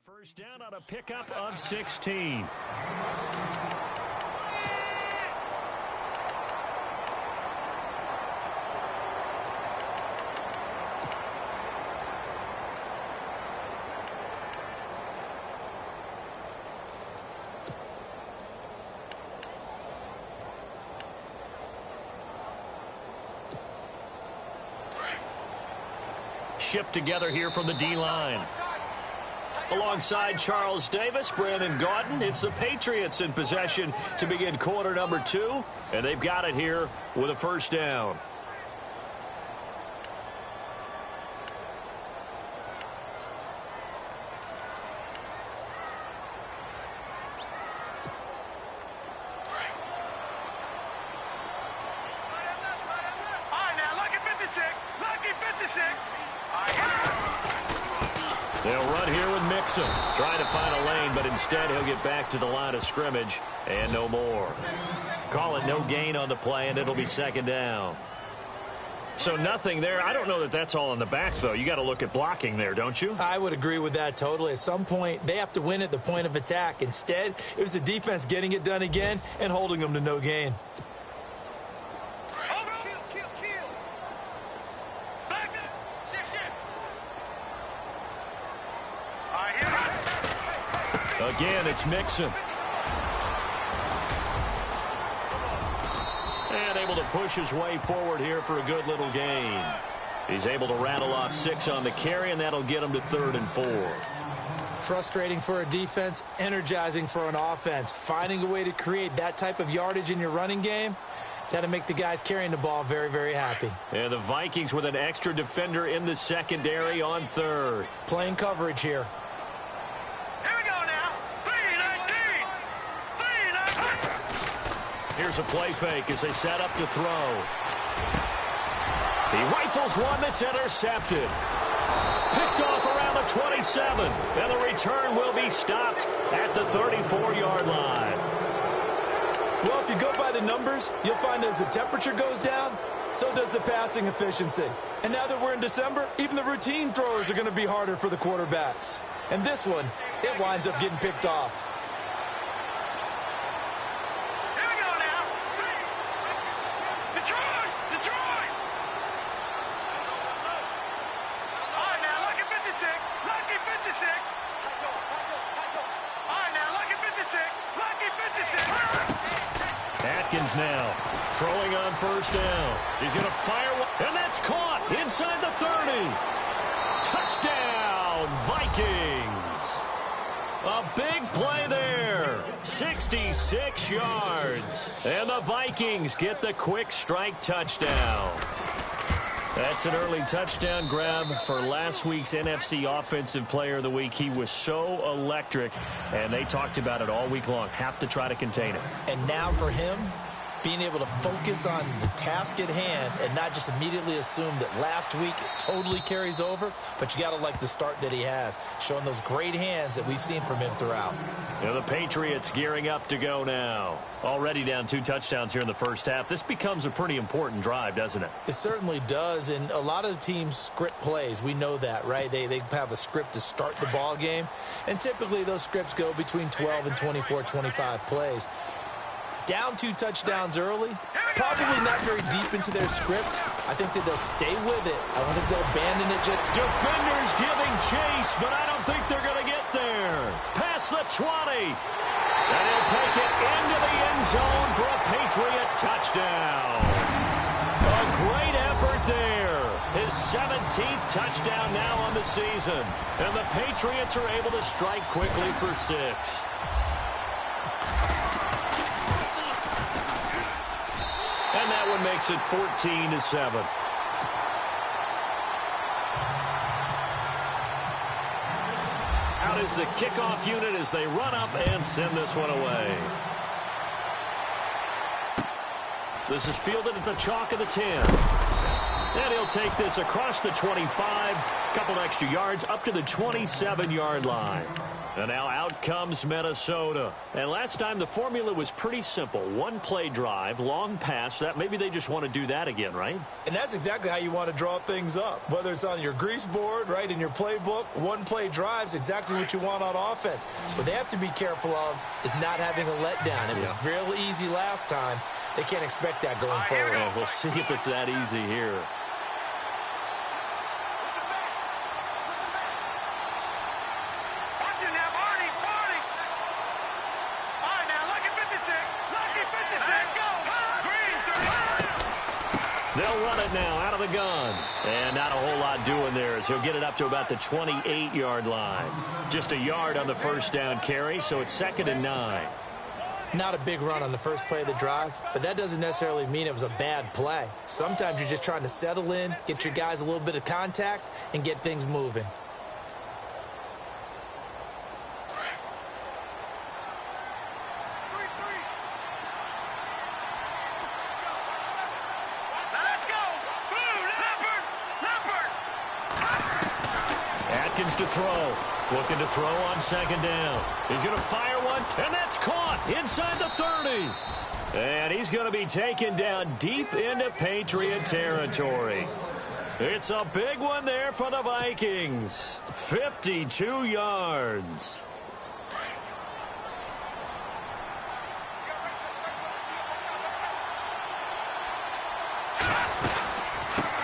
First down on a pickup of 16. Shift together here from the D-line. Alongside Charles Davis, Brandon Gaudin, it's the Patriots in possession to begin quarter number 2, and they've got it here with a first down. All right, now, lucky 56. Lucky 56. They'll run here with Mixon, trying to find a lane, but instead he'll get back to the line of scrimmage and no more. Call it no gain on the play, and it'll be second down. So nothing there. I don't know that that's all in the back, though. You got to look at blocking there, don't you? I would agree with that totally. At some point, they have to win at the point of attack. Instead, it was the defense getting it done again and holding them to no gain. Again, it's Mixon. And able to push his way forward here for a good little gain. He's able to rattle off 6 on the carry, and that'll get him to 3rd and 4. Frustrating for a defense, energizing for an offense. Finding a way to create that type of yardage in your running game, that'll make the guys carrying the ball very, very happy. And the Vikings with an extra defender in the secondary on 3rd. Playing coverage here. Here we go now. 3-19. 3-19. Here's a play fake as they set up to throw. He rifles one that's intercepted. Picked off around the 27. And the return will be stopped at the 34-yard line. Well, if you go by the numbers, you'll find as the temperature goes down, so does the passing efficiency. And now that we're in December, even the routine throwers are going to be harder for the quarterbacks. And this one, it winds up getting picked off. Here we go now. Detroit! Detroit! All right, now, lucky 56. Lucky 56. All right, now, lucky 56. Lucky 56. Atkins now throwing on 1st down. He's going to fire one, and that's caught inside the 30. Touchdown, Vikings. A big play there. 66 yards. And the Vikings get the quick strike touchdown. That's an early touchdown grab for last week's NFC Offensive Player of the Week. He was so electric, and they talked about it all week long. Have to try to contain him. And now for him, being able to focus on the task at hand and not just immediately assume that last week it totally carries over, but you got to like the start that he has, showing those great hands that we've seen from him throughout. Yeah, the Patriots gearing up to go now. Already down 2 touchdowns here in the first half. This becomes a pretty important drive, doesn't it? It certainly does, and a lot of the teams script plays. We know that, right? They have a script to start the ball game, and typically those scripts go between 12 and 24, 25 plays. Down 2 touchdowns early, probably not very deep into their script. I think that they'll stay with it. I don't think they'll abandon it. Defenders giving chase, but I don't think they're going to get there. Past the 20. And he'll take it into the end zone for a Patriot touchdown. A great effort there. His 17th touchdown now on the season. And the Patriots are able to strike quickly for 6. And that one makes it 14-7. Out is the kickoff unit as they run up and send this one away. This is fielded at the chalk of the 10. And he'll take this across the 25, couple extra yards up to the 27-yard line. And now out comes Minnesota. And last time the formula was pretty simple. 1-play drive, long pass. That maybe they just want to do that again, right? And that's exactly how you want to draw things up. Whether it's on your grease board, right, in your playbook, 1-play drive's exactly what you want on offense. What they have to be careful of is not having a letdown. It was real easy last time. They can't expect that going forward. Well, we'll see if it's that easy here. They'll run it now out of the gun. And not a whole lot doing there as he'll get it up to about the 28-yard line. Just a yard on the first down carry, so it's 2nd and 9. Not a big run on the first play of the drive, but that doesn't necessarily mean it was a bad play. Sometimes you're just trying to settle in, get your guys a little bit of contact, and get things moving. To throw. Looking to throw on 2nd down. He's going to fire one, and that's caught inside the 30. And he's going to be taken down deep into Patriot territory. It's a big one there for the Vikings. 52 yards.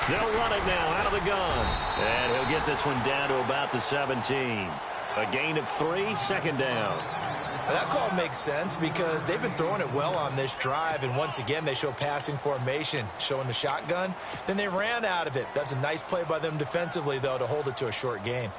They'll run it now out of the gun. And he'll get this one down to about the 17. A gain of 3, second down. That call makes sense because they've been throwing it well on this drive, and once again they show passing formation, showing the shotgun. Then they ran out of it. That's a nice play by them defensively, though, to hold it to a short gain.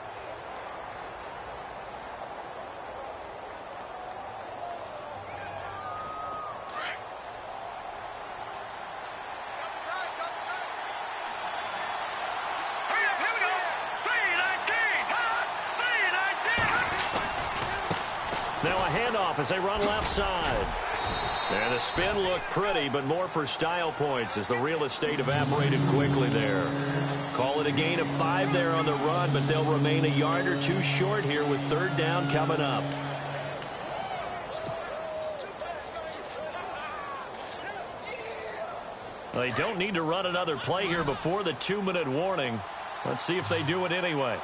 Now a handoff as they run left side. And the spin looked pretty, but more for style points as the real estate evaporated quickly there. Call it a gain of 5 there on the run, but they'll remain a yard or 2 short here with third down coming up. They don't need to run another play here before the 2-minute warning. Let's see if they do it anyway.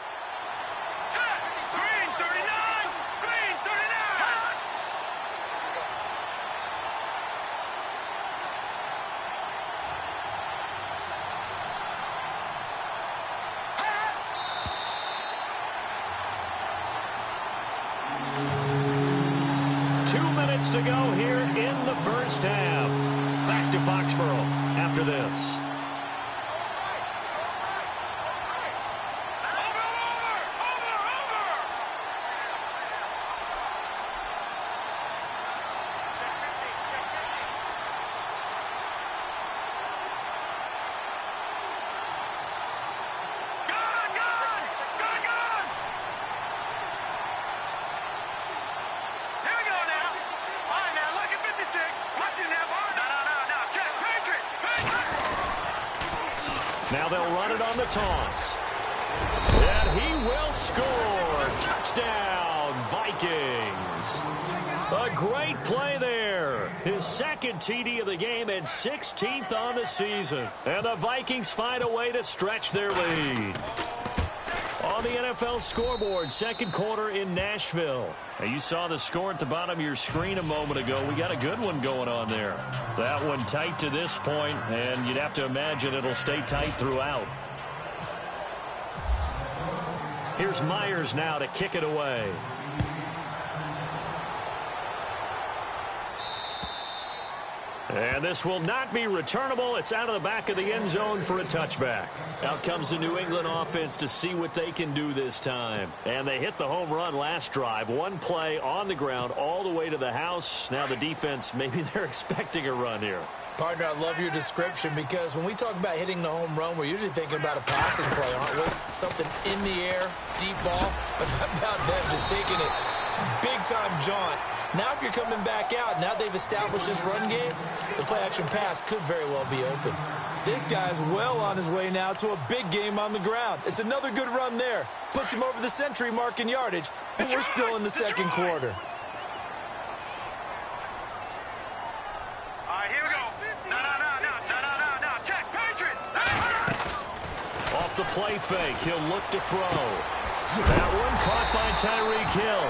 To go here in the first half. Back to Foxborough after this. Now they'll run it on the toss. And he will score. Touchdown, Vikings. A great play there. His second TD of the game and 16th on the season. And the Vikings find a way to stretch their lead. On the NFL scoreboard, second quarter in Nashville. Now you saw the score at the bottom of your screen a moment ago. We got a good one going on there. That one tight to this point, and you'd have to imagine it'll stay tight throughout. Here's Myers now to kick it away. And this will not be returnable. It's out of the back of the end zone for a touchback. Out comes the New England offense to see what they can do this time. And they hit the home run last drive. One play on the ground all the way to the house. Now the defense, maybe they're expecting a run here. Partner, I love your description because when we talk about hitting the home run, we're usually thinking about a passing play, aren't we? Something in the air, deep ball. But how about them just taking it big-time jaunt? Now if you're coming back out, now they've established this run game, the play-action pass could very well be open. This guy's well on his way now to a big game on the ground. It's another good run there. Puts him over the century mark in yardage, and we're still in the second quarter. All right, here we go. No. Check, Patriot. Off the play fake, he'll look to throw. That one caught by Tyreek Hill.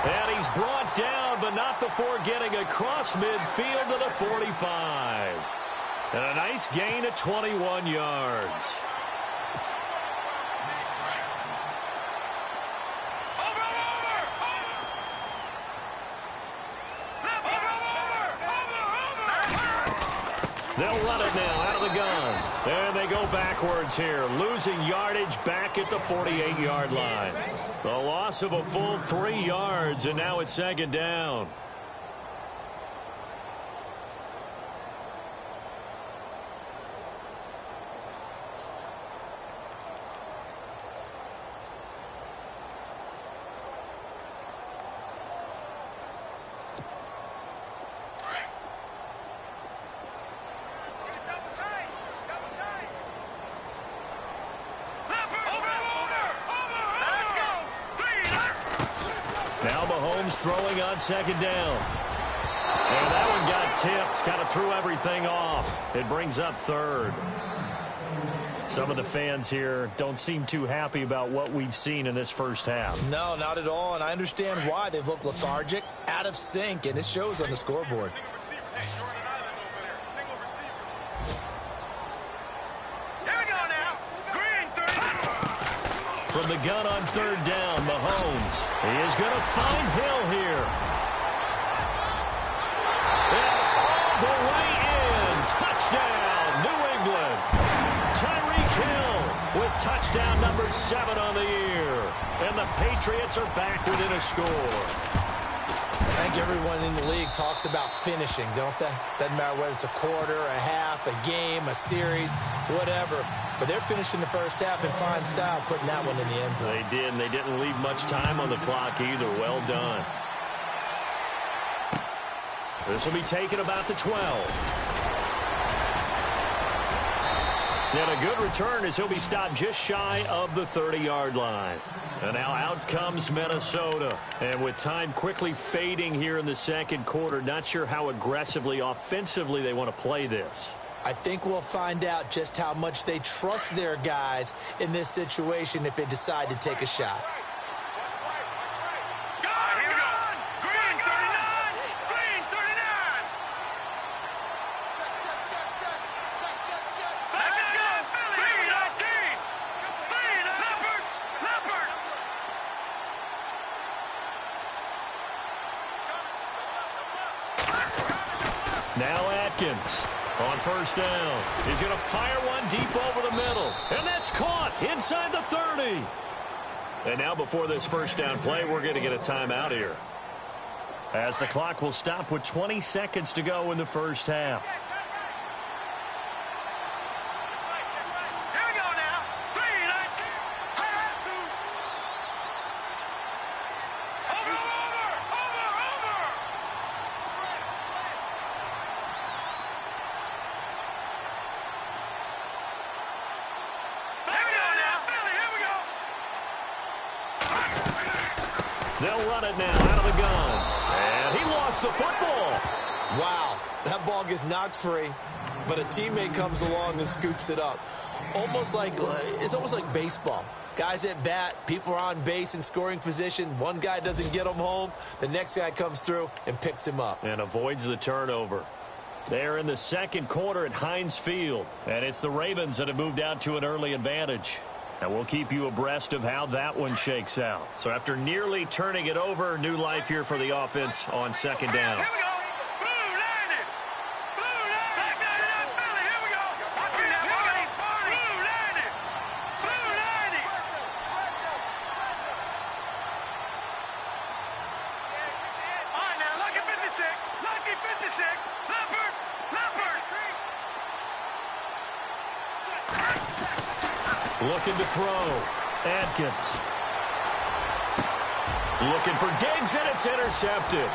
And he's brought down, but not before getting across midfield to the 45. And a nice gain of 21 yards. They'll run it now out of the gun. And they go backwards here, losing yardage back at the 48-yard line. The loss of a full 3 yards, and now it's second down. Now Mahomes throwing on second down. And that one got tipped, kind of threw everything off. It brings up third. Some of the fans here don't seem too happy about what we've seen in this first half. No, not at all, and I understand why. They've looked lethargic, out of sync, and it shows on the scoreboard. Here we go now. From the gun on third down, Mahomes. He is going to find Hill here. And all the way in. Touchdown, New England. Tyreek Hill with touchdown number 7 on the year. And the Patriots are back within a score. I think everyone in the league talks about finishing, don't they? Doesn't matter whether it's a quarter, a half, a game, a series, whatever. But they're finishing the first half in fine style, putting that one in the end zone. They did, and they didn't leave much time on the clock either. Well done. This will be taken about the 12. And a good return as he'll be stopped just shy of the 30-yard line. And now out comes Minnesota. And with time quickly fading here in the second quarter, not sure how aggressively, offensively they want to play this. I think we'll find out just how much they trust their guys in this situation if they decide to take a shot. Now Atkins on first down. He's going to fire one deep over the middle. And that's caught inside the 30. And now before this first down play, we're going to get a timeout here, as the clock will stop with 20 seconds to go in the first half. They'll run it now out of the gun. And he lost the football. Wow, that ball gets knocked free, but a teammate comes along and scoops it up. It's almost like baseball. Guys at bat, people are on base in scoring position. One guy doesn't get him home. The next guy comes through and picks him up. And avoids the turnover. They're in the second quarter at Heinz Field. And it's the Ravens that have moved out to an early advantage. And we'll keep you abreast of how that one shakes out. So after nearly turning it over, new life here for the offense on second down. Here we go. Blue 90. Blue 90. Back down to that Philly. Here we go. Watch it now, Barney. Blue 90. Blue 90. All right, now, lucky 56. Lucky 56. Leopard. Leopard. Looking to throw. Atkins. Looking for Diggs, and it's intercepted.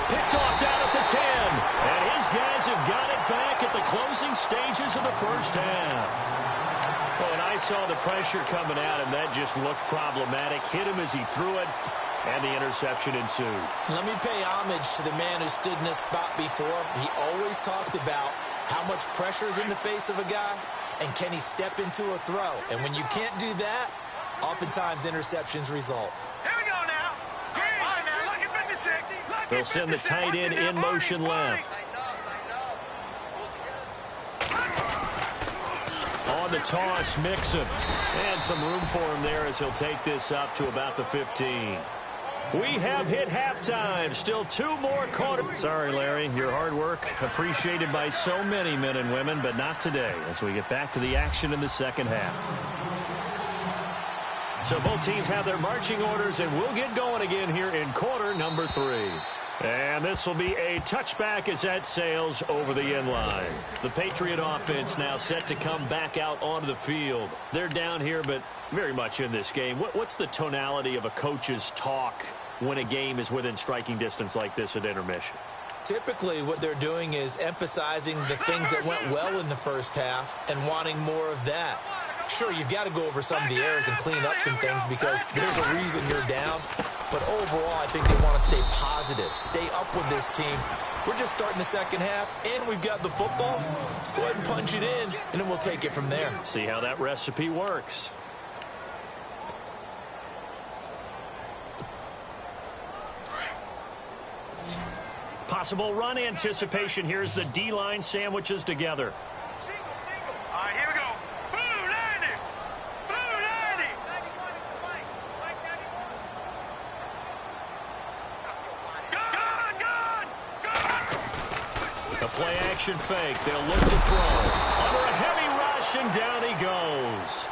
Picked off down at the 10. And his guys have got it back at the closing stages of the first half. Oh, and I saw the pressure coming out, and that just looked problematic. Hit him as he threw it, and the interception ensued. Let me pay homage to the man who stood in this spot before. He always talked about how much pressure is in the face of a guy, and can he step into a throw? And when you can't do that, oftentimes interceptions result. Here we go now. Green. All right, now, lucky 56. Lucky They'll send the 56. tight end in motion left. On the toss, Mixon. And some room for him there as he'll take this up to about the 15. We have hit halftime. Still 2 more quarters. Sorry, Larry. Your hard work appreciated by so many men and women, but not today as we get back to the action in the second half. So both teams have their marching orders, and we'll get going again here in quarter number 3. And this will be a touchback as that sails over the end line. The Patriot offense now set to come back out onto the field. They're down here, but very much in this game. What's the tonality of a coach's talk when a game is within striking distance like this at intermission? Typically, what they're doing is emphasizing the things that went well in the first half and wanting more of that. Sure, you've got to go over some of the errors and clean up some things because there's a reason you're down. But overall, I think they want to stay positive, stay up with this team. We're just starting the second half, and we've got the football. Let's go ahead and punch it in, and then we'll take it from there. See how that recipe works. Possible run anticipation. Here's the D-line sandwiches together. All right, here we go. Blue 90. Blue 90. Play action fake. They'll look to throw. Under a heavy rush, and down he goes.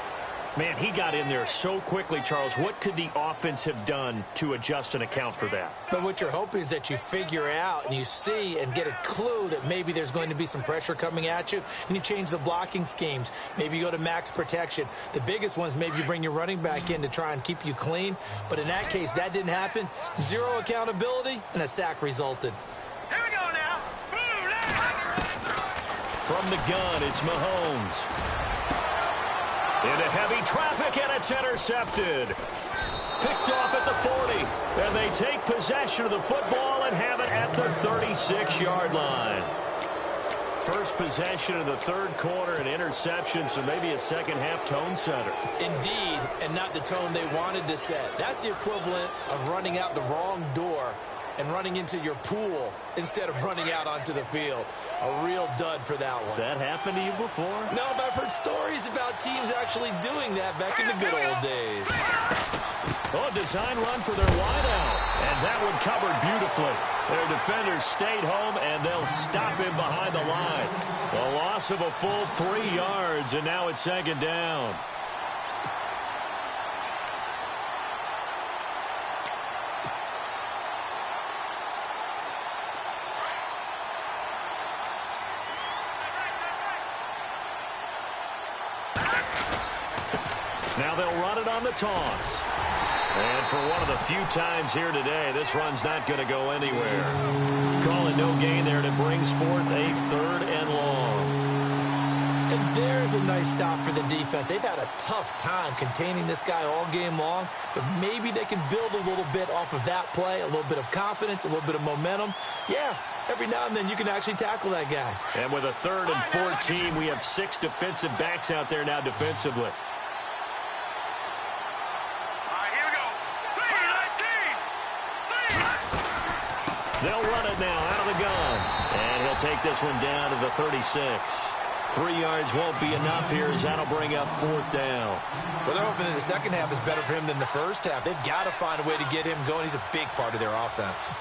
Man, he got in there so quickly, Charles. What could the offense have done to adjust and account for that? But what you're hoping is that you figure out and you see and get a clue that maybe there's going to be some pressure coming at you, and you change the blocking schemes. Maybe you go to max protection. The biggest one is maybe you bring your running back in to try and keep you clean. But in that case, that didn't happen. Zero accountability, and a sack resulted. Here we go now. From the gun, it's Mahomes. Into heavy traffic, and it's intercepted. Picked off at the 40. And they take possession of the football and have it at the 36-yard line. First possession of the third quarter, an interception, so maybe a second-half tone setter. Indeed, and not the tone they wanted to set. That's the equivalent of running out the wrong door and running into your pool instead of running out onto the field. A real dud for that one. Has that happened to you before? No, but I've heard stories about teams actually doing that back in the good old days. Oh, design run for their wideout. And that one covered beautifully. Their defenders stayed home, and they'll stop him behind the line. A loss of a full 3 yards, and now it's second down. Now they'll run it on the toss. And for one of the few times here today, this run's not going to go anywhere. Call it no gain there, and it brings forth a 3rd and long. And there's a nice stop for the defense. They've had a tough time containing this guy all game long, but maybe they can build a little bit off of that play, a little bit of confidence, a little bit of momentum. Yeah, every now and then you can actually tackle that guy. And with a 3rd and 14, we have 6 defensive backs out there now defensively. They'll run it now out of the gun. And he'll take this one down to the 36. 3 yards won't be enough here as that'll bring up 4th down. Well, they're hoping that the second half is better for him than the first half. They've got to find a way to get him going. He's a big part of their offense.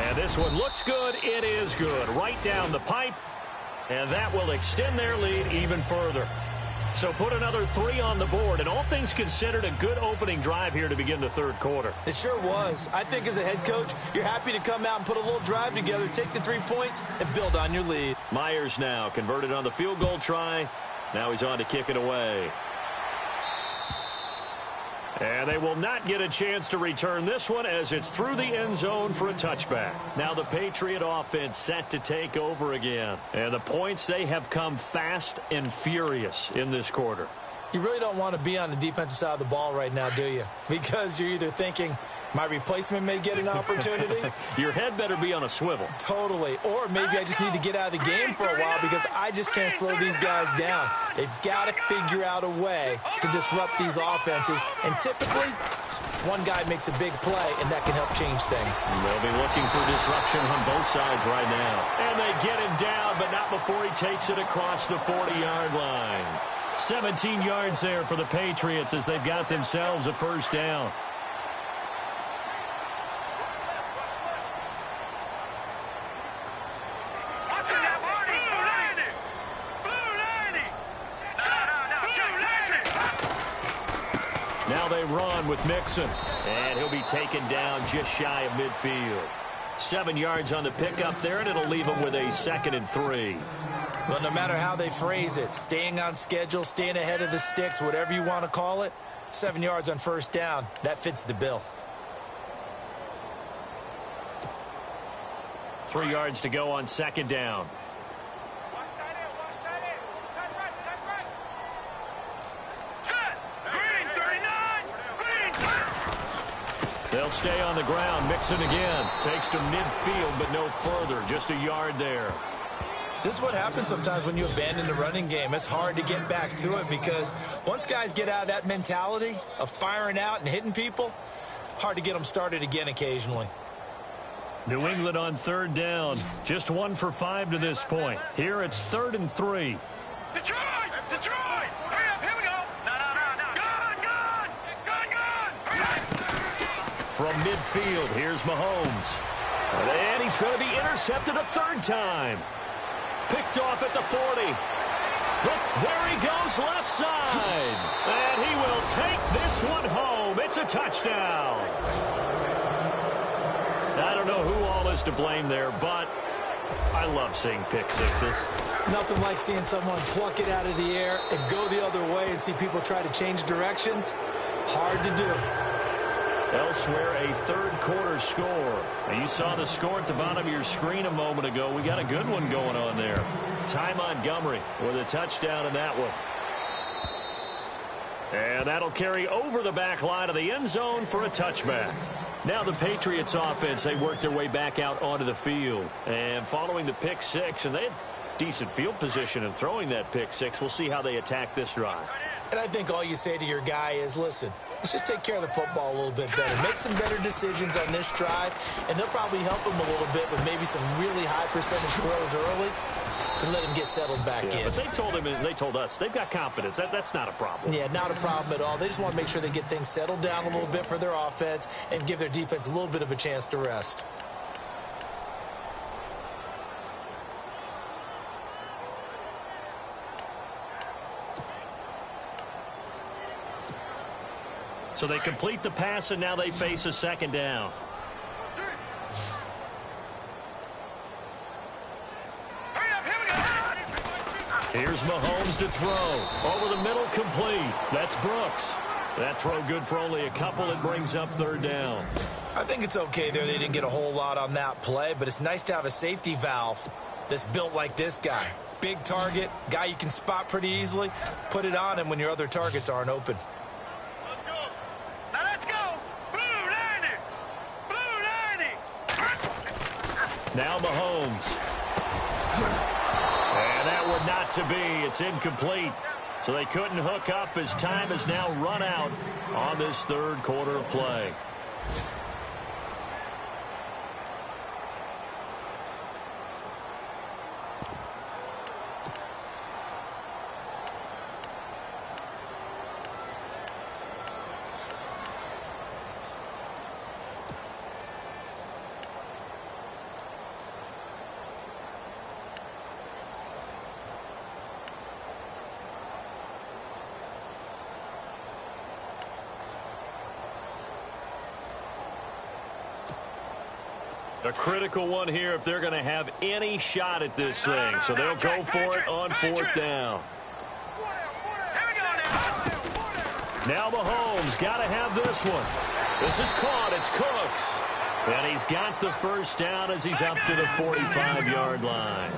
And this one looks good. It is good. Right down the pipe. And that will extend their lead even further. So put another 3 on the board, and all things considered, a good opening drive here to begin the third quarter. It sure was. I think as a head coach, you're happy to come out and put a little drive together, take the 3 points, and build on your lead. Myers now converted on the field goal try. Now he's on to kick it away. And they will not get a chance to return this one as it's through the end zone for a touchback. Now the Patriot offense set to take over again. And the points, they have come fast and furious in this quarter. You really don't want to be on the defensive side of the ball right now, do you? Because you're either thinking, my replacement may get an opportunity. Your head better be on a swivel. Totally. Or maybe I just need to get out of the game for a while because I just can't slow these guys down. They've got to figure out a way to disrupt these offenses. And typically, one guy makes a big play, and that can help change things. They'll be looking for disruption on both sides right now. And they get him down, but not before he takes it across the 40-yard line. 17 yards there for the Patriots as they've got themselves a first down. Now they run with Mixon, and he'll be taken down just shy of midfield. 7 yards on the pickup there, and it'll leave him with a 2nd and 3. Well, no matter how they phrase it, staying on schedule, staying ahead of the sticks, whatever you want to call it, 7 yards on first down, that fits the bill. 3 yards to go on second down. They'll stay on the ground. Mixon again. Takes to midfield, but no further. Just a yard there. This is what happens sometimes when you abandon the running game. It's hard to get back to it because once guys get out of that mentality of firing out and hitting people, hard to get them started again occasionally. New England on third down. Just 1 for 5 to this point. Here it's 3rd and 3. Detroit! Detroit! Hurry up, here we go! No. Gun! Hurry up! from midfield. Here's Mahomes. And he's going to be intercepted a third time. Picked off at the 40. Look, there he goes left side. And he will take this one home. It's a touchdown. I don't know who all is to blame there, but I love seeing pick sixes. Nothing like seeing someone pluck it out of the air and go the other way and see people try to change directions. Hard to do. Elsewhere, a third quarter score. Now, you saw the score at the bottom of your screen a moment ago. We got a good one going on there. Ty Montgomery with a touchdown in that one. And that'll carry over the back line of the end zone for a touchback. Now the Patriots offense, they work their way back out onto the field. And following the pick six, and they had decent field position in throwing that pick six. We'll see how they attack this drive. And I think all you say to your guy is, listen, let's just take care of the football a little bit better. Make some better decisions on this drive, and they'll probably help him a little bit with maybe some really high percentage throws early to let him get settled back in. But they told us they've got confidence. That's not a problem. Yeah, not a problem at all. They just want to make sure they get things settled down a little bit for their offense and give their defense a little bit of a chance to rest. So they complete the pass, and now they face a second down. Here's Mahomes to throw. Over the middle, complete. That's Brooks. That throw good for only a couple. It brings up third down. I think it's okay there. They didn't get a whole lot on that play, but it's nice to have a safety valve that's built like this guy. Big target, guy you can spot pretty easily. Put it on him when your other targets aren't open. Now Mahomes. And that would not to be. It's incomplete. So they couldn't hook up as time is now run out on this third quarter of play. A critical one here if they're going to have any shot at this thing. So they'll go for it on fourth down. Now Mahomes got to have this one. This is caught. It's Cooks. And he's got the first down as he's up to the 45-yard line.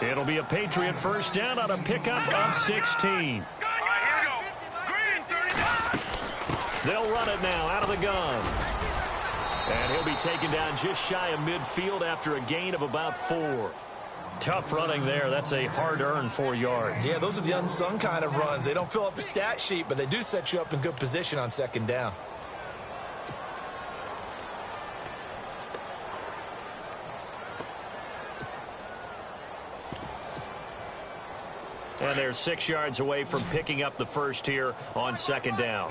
It'll be a Patriot first down on a pickup of 16. They'll run it now out of the gun. And he'll be taken down just shy of midfield after a gain of about 4. Tough running there. That's a hard-earned 4 yards. Yeah, those are the unsung kind of runs. They don't fill up the stat sheet, but they do set you up in good position on second down. And they're 6 yards away from picking up the first here on second down.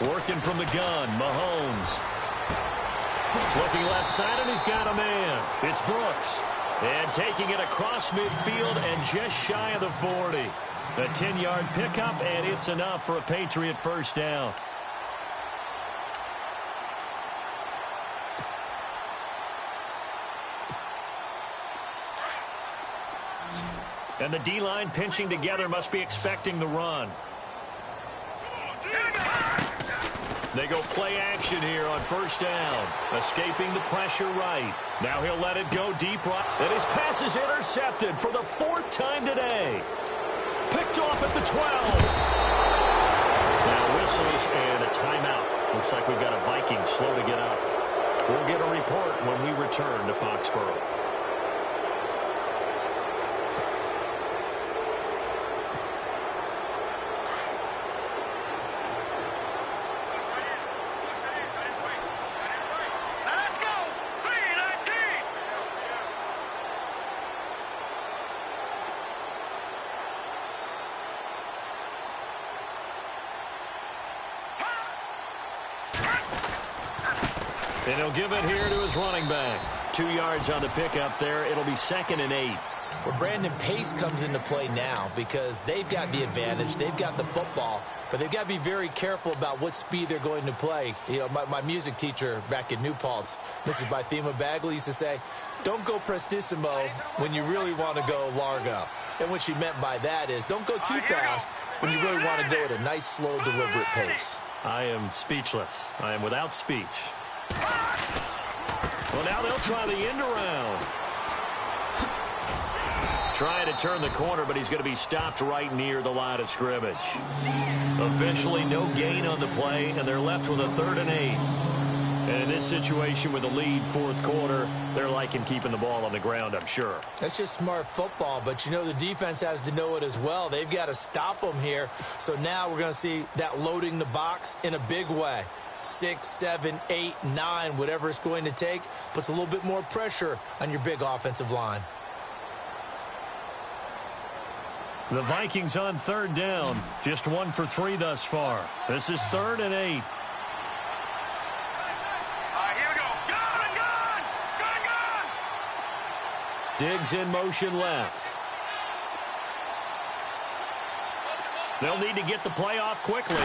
Working from the gun, Mahomes. Looking left side, and he's got a man. It's Brooks. And taking it across midfield and just shy of the 40. A 10-yard pickup, and it's enough for a Patriot first down. And the D-line pinching together must be expecting the run. They go play action here on first down. Escaping the pressure right. Now he'll let it go deep right. And his pass is intercepted for the 4th time today. Picked off at the 12. Now whistles and a timeout. Looks like we've got a Vikings slow to get up. We'll get a report when we return to Foxborough. And he'll give it here to his running back. 2 yards on the pickup there. It'll be 2nd and 8. Well, Brandon, pace comes into play now because they've got the advantage. They've got the football, but they've got to be very careful about what speed they're going to play. You know, my music teacher back in New Paltz, Mrs. Bythema Bagley, used to say, don't go prestissimo when you really want to go largo. And what she meant by that is don't go too fast when you really want to go at a nice, slow, deliberate pace. I am speechless. I am without speech. Well, now they'll try the end around. Trying to turn the corner, but he's going to be stopped right near the line of scrimmage. Officially, no gain on the play, and they're left with a 3rd and 8. And in this situation with a lead 4th quarter, they're liking keeping the ball on the ground, I'm sure. That's just smart football, but you know the defense has to know it as well. They've got to stop them here. So now we're going to see that loading the box in a big way. 6, 7, 8, 9, whatever it's going to take, puts a little bit more pressure on your big offensive line. The Vikings on 3rd down. Just 1 for 3 thus far. This is 3rd and 8. Here we go. Gun! Diggs in motion left. They'll need to get the play off quickly.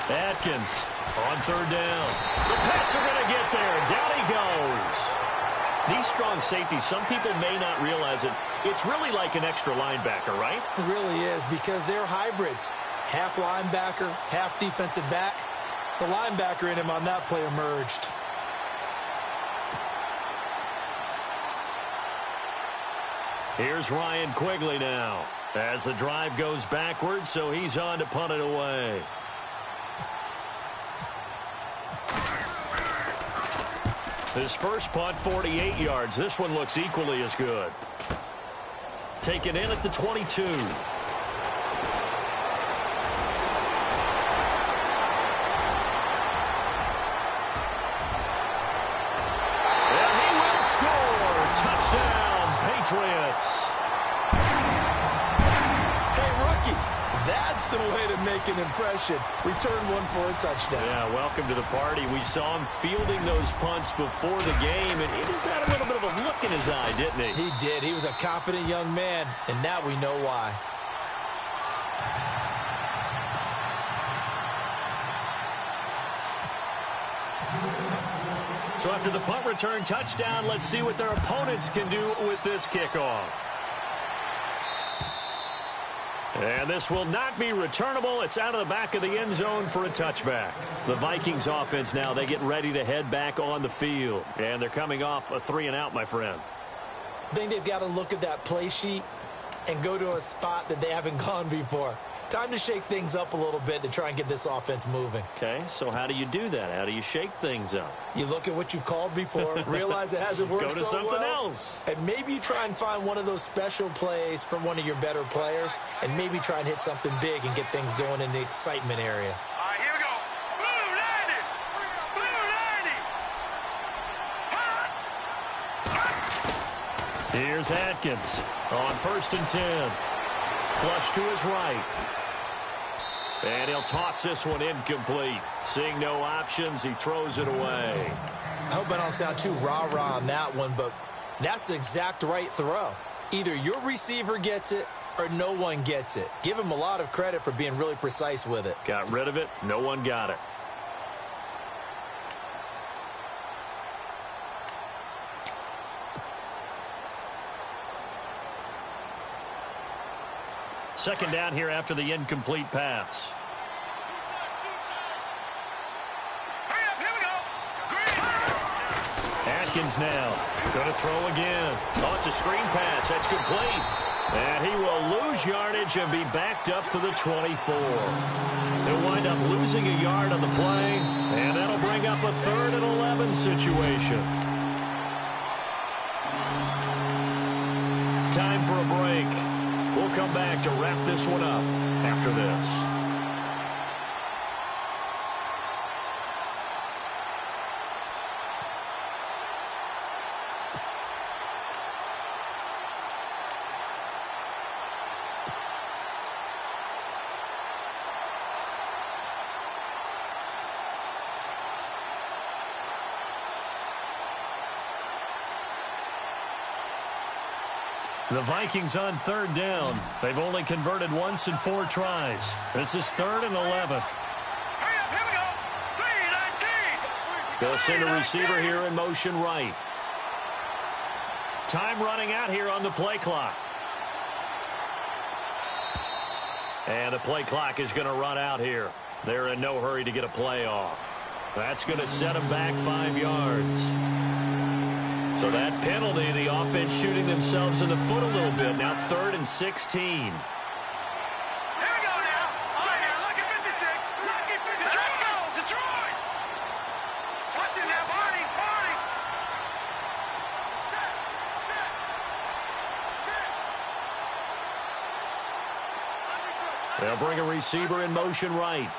Atkins on 3rd down. The Pats are going to get there. Down he goes. These strong safeties, some people may not realize it. It's really like an extra linebacker, right? It really is because they're hybrids. Half linebacker, half defensive back. The linebacker in him on that play emerged. Here's Ryan Quigley now as the drive goes backwards, so he's on to punt it away. His first punt, 48 yards. This one looks equally as good. Taken in at the 22. And he will score. Touchdown, Patriots. Hey, rookie, that's the way to make an impression. Return one for a touchdown. Yeah, welcome to the party. We saw him fielding those punts before the game, and he just had a little bit of a look in his eye, didn't he? He did. He was a confident young man, and now we know why. So after the punt return touchdown, let's see what their opponents can do with this kickoff. And this will not be returnable. It's out of the back of the end zone for a touchback. The Vikings offense now, they get ready to head back on the field. And they're coming off a 3-and-out, my friend. I think they've got to look at that play sheet and go to a spot that they haven't gone before. Time to shake things up a little bit to try and get this offense moving. Okay, so how do you do that? How do you shake things up? You look at what you've called before, realize it hasn't worked Go to so something well, else. and maybe you try and find one of those special plays from one of your better players, and maybe try and hit something big and get things going in the excitement area. Here we go. Blue 90. Here's Atkins on 1st and 10. Flush to his right. And he'll toss this one incomplete. Seeing no options, he throws it away. I hope I don't sound too rah-rah on that one, but that's the exact right throw. Either your receiver gets it or no one gets it. Give him a lot of credit for being really precise with it. Got rid of it. No one got it. Second down here after the incomplete pass. Atkins now going to throw again. Oh, it's a screen pass. That's complete. And he will lose yardage and be backed up to the 24. He'll wind up losing a yard on the play, and that'll bring up a 3rd and 11 situation. Time for a break. We'll come back to wrap this one up after this. The Vikings on third down. They've only converted once in 4 tries. This is 3rd and 11. Hurry up, here we go. 3-19. They'll send a receiver here in motion right. Time running out here on the play clock. And the play clock is going to run out here. They're in no hurry to get a play off. That's going to set them back 5 yards. So that penalty, the offense shooting themselves in the foot a little bit. Now 3rd and 16. Here we go now. All right, now, lucky 56. Lucky 56. Let's go, Detroit. What's in there, Barney? Barney. Check. They'll bring a receiver in motion right.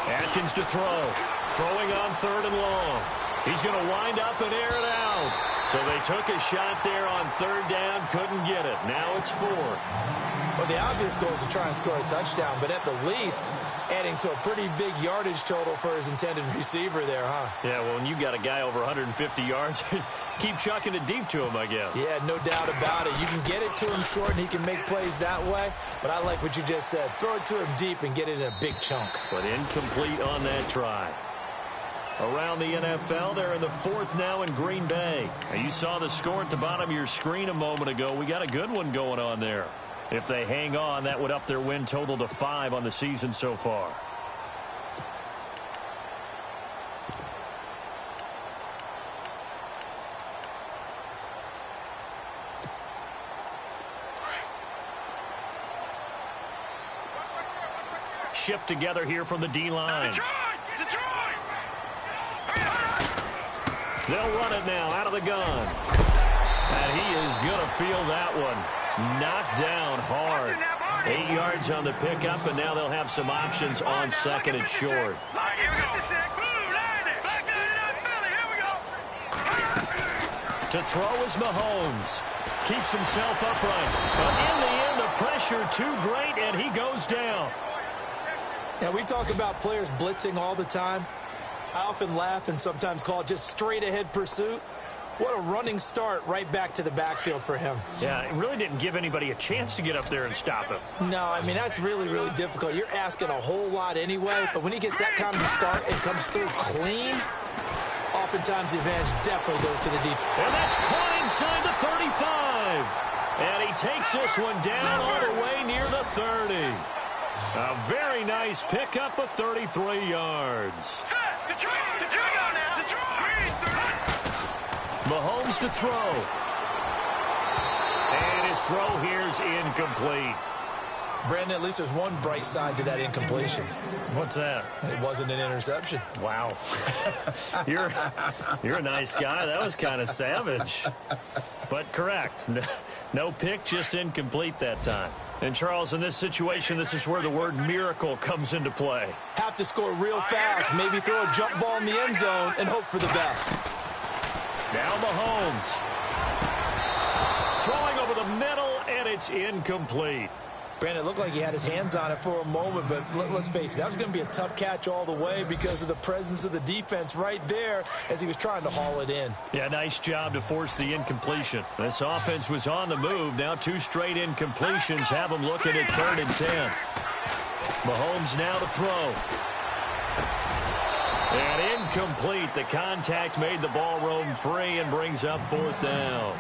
Atkins to throw. Throwing on 3rd and long. He's going to wind up and air it out. So they took a shot there on 3rd down, couldn't get it. Now it's 4. Well, the obvious goal is to try and score a touchdown, but at the least, adding to a pretty big yardage total for his intended receiver there, huh? Yeah, well, when you got a guy over 150 yards, keep chucking it deep to him, I guess. Yeah, no doubt about it. You can get it to him short, and he can make plays that way, but I like what you just said. Throw it to him deep and get it in a big chunk. But incomplete on that try. Around the NFL, they're in the 4th now in Green Bay. And you saw the score at the bottom of your screen a moment ago. We got a good one going on there. If they hang on, that would up their win total to 5 on the season so far. Shift together here from the D-line. Detroit. They'll run it now out of the gun. And he is going to feel that one. Knocked down hard. 8 yards on the pickup, and now they'll have some options on 2nd and short. All right, here we go. Back 99 Philly, here we go. To throw is Mahomes. Keeps himself upright. But in the end, the pressure too great, and he goes down. Now, we talk about players blitzing all the time. I often laugh and sometimes call it just straight-ahead pursuit. What a running start right back to the backfield for him. Yeah, it really didn't give anybody a chance to get up there and stop him. No, I mean, that's really, really difficult. You're asking a whole lot anyway, but when he gets that kind of start and comes through clean, oftentimes the advantage definitely goes to the deep. And that's caught inside the 35. And he takes this one down all the way near the 30. A very nice pickup of 33 yards. Mahomes to throw. And his throw here's incomplete. Brandon, at least there's one bright side to that incompletion. What's that? It wasn't an interception. Wow. You're a nice guy. That was kind of savage. But correct. No pick, just incomplete that time. And, Charles, in this situation, this is where the word miracle comes into play. Have to score real fast, maybe throw a jump ball in the end zone and hope for the best. Now Mahomes. Throwing over the middle, and it's incomplete. Brandon, it looked like he had his hands on it for a moment, but let's face it, that was going to be a tough catch all the way because of the presence of the defense right there as he was trying to haul it in. Yeah, nice job to force the incompletion. This offense was on the move. Now 2 straight incompletions have them looking at 3rd and 10. Mahomes now to throw. And incomplete. The contact made the ball roam free and brings up 4th down.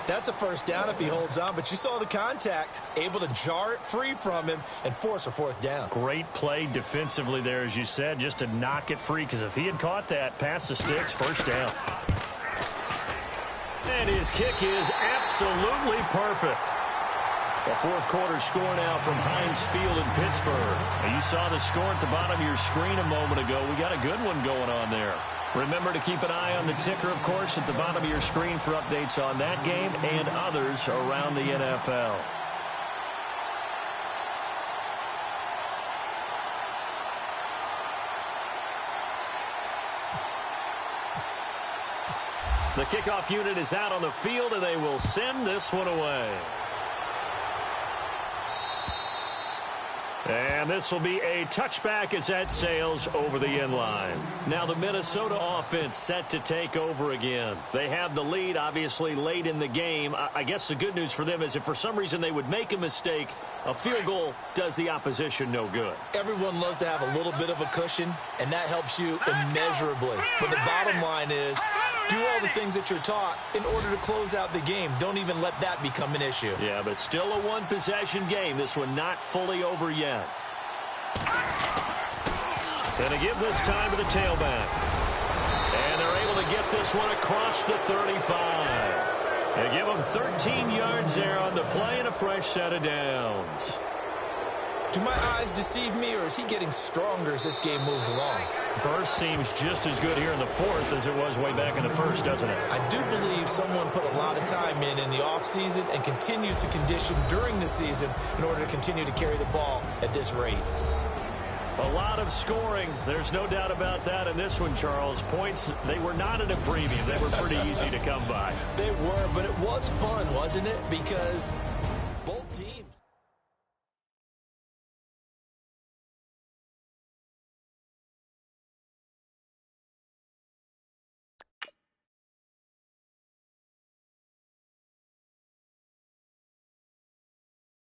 That's a first down if he holds on, but you saw the contact, able to jar it free from him and force a 4th down. Great play defensively there, as you said, just to knock it free, because if he had caught that, past the sticks, 1st down. And his kick is absolutely perfect. A 4th quarter score now from Heinz Field in Pittsburgh. And you saw the score at the bottom of your screen a moment ago. We got a good one going on there. Remember to keep an eye on the ticker, of course, at the bottom of your screen for updates on that game and others around the NFL. The kickoff unit is out on the field, and they will send this one away. And this will be a touchback as that sails over the end line. Now the Minnesota offense set to take over again. They have the lead, obviously, late in the game. I guess the good news for them is if for some reason they would make a mistake, a field goal does the opposition no good. Everyone loves to have a little bit of a cushion, and that helps you immeasurably. But the bottom line is, do all the things that you're taught in order to close out the game. Don't even let that become an issue. Yeah, but still a one-possession game. This one not fully over yet. Going to give this time to the tailback. And they're able to get this one across the 35. They give him 13 yards there on the play and a fresh set of downs. Do my eyes deceive me, or is he getting stronger as this game moves along? Burst seems just as good here in the fourth as it was way back in the first, doesn't it? I do believe someone put a lot of time in the offseason and continues to condition during the season in order to continue to carry the ball at this rate. A lot of scoring. There's no doubt about that in this one, Charles. Points, they were not at a premium. They were pretty easy to come by. They were, but it was fun, wasn't it? Because both teams...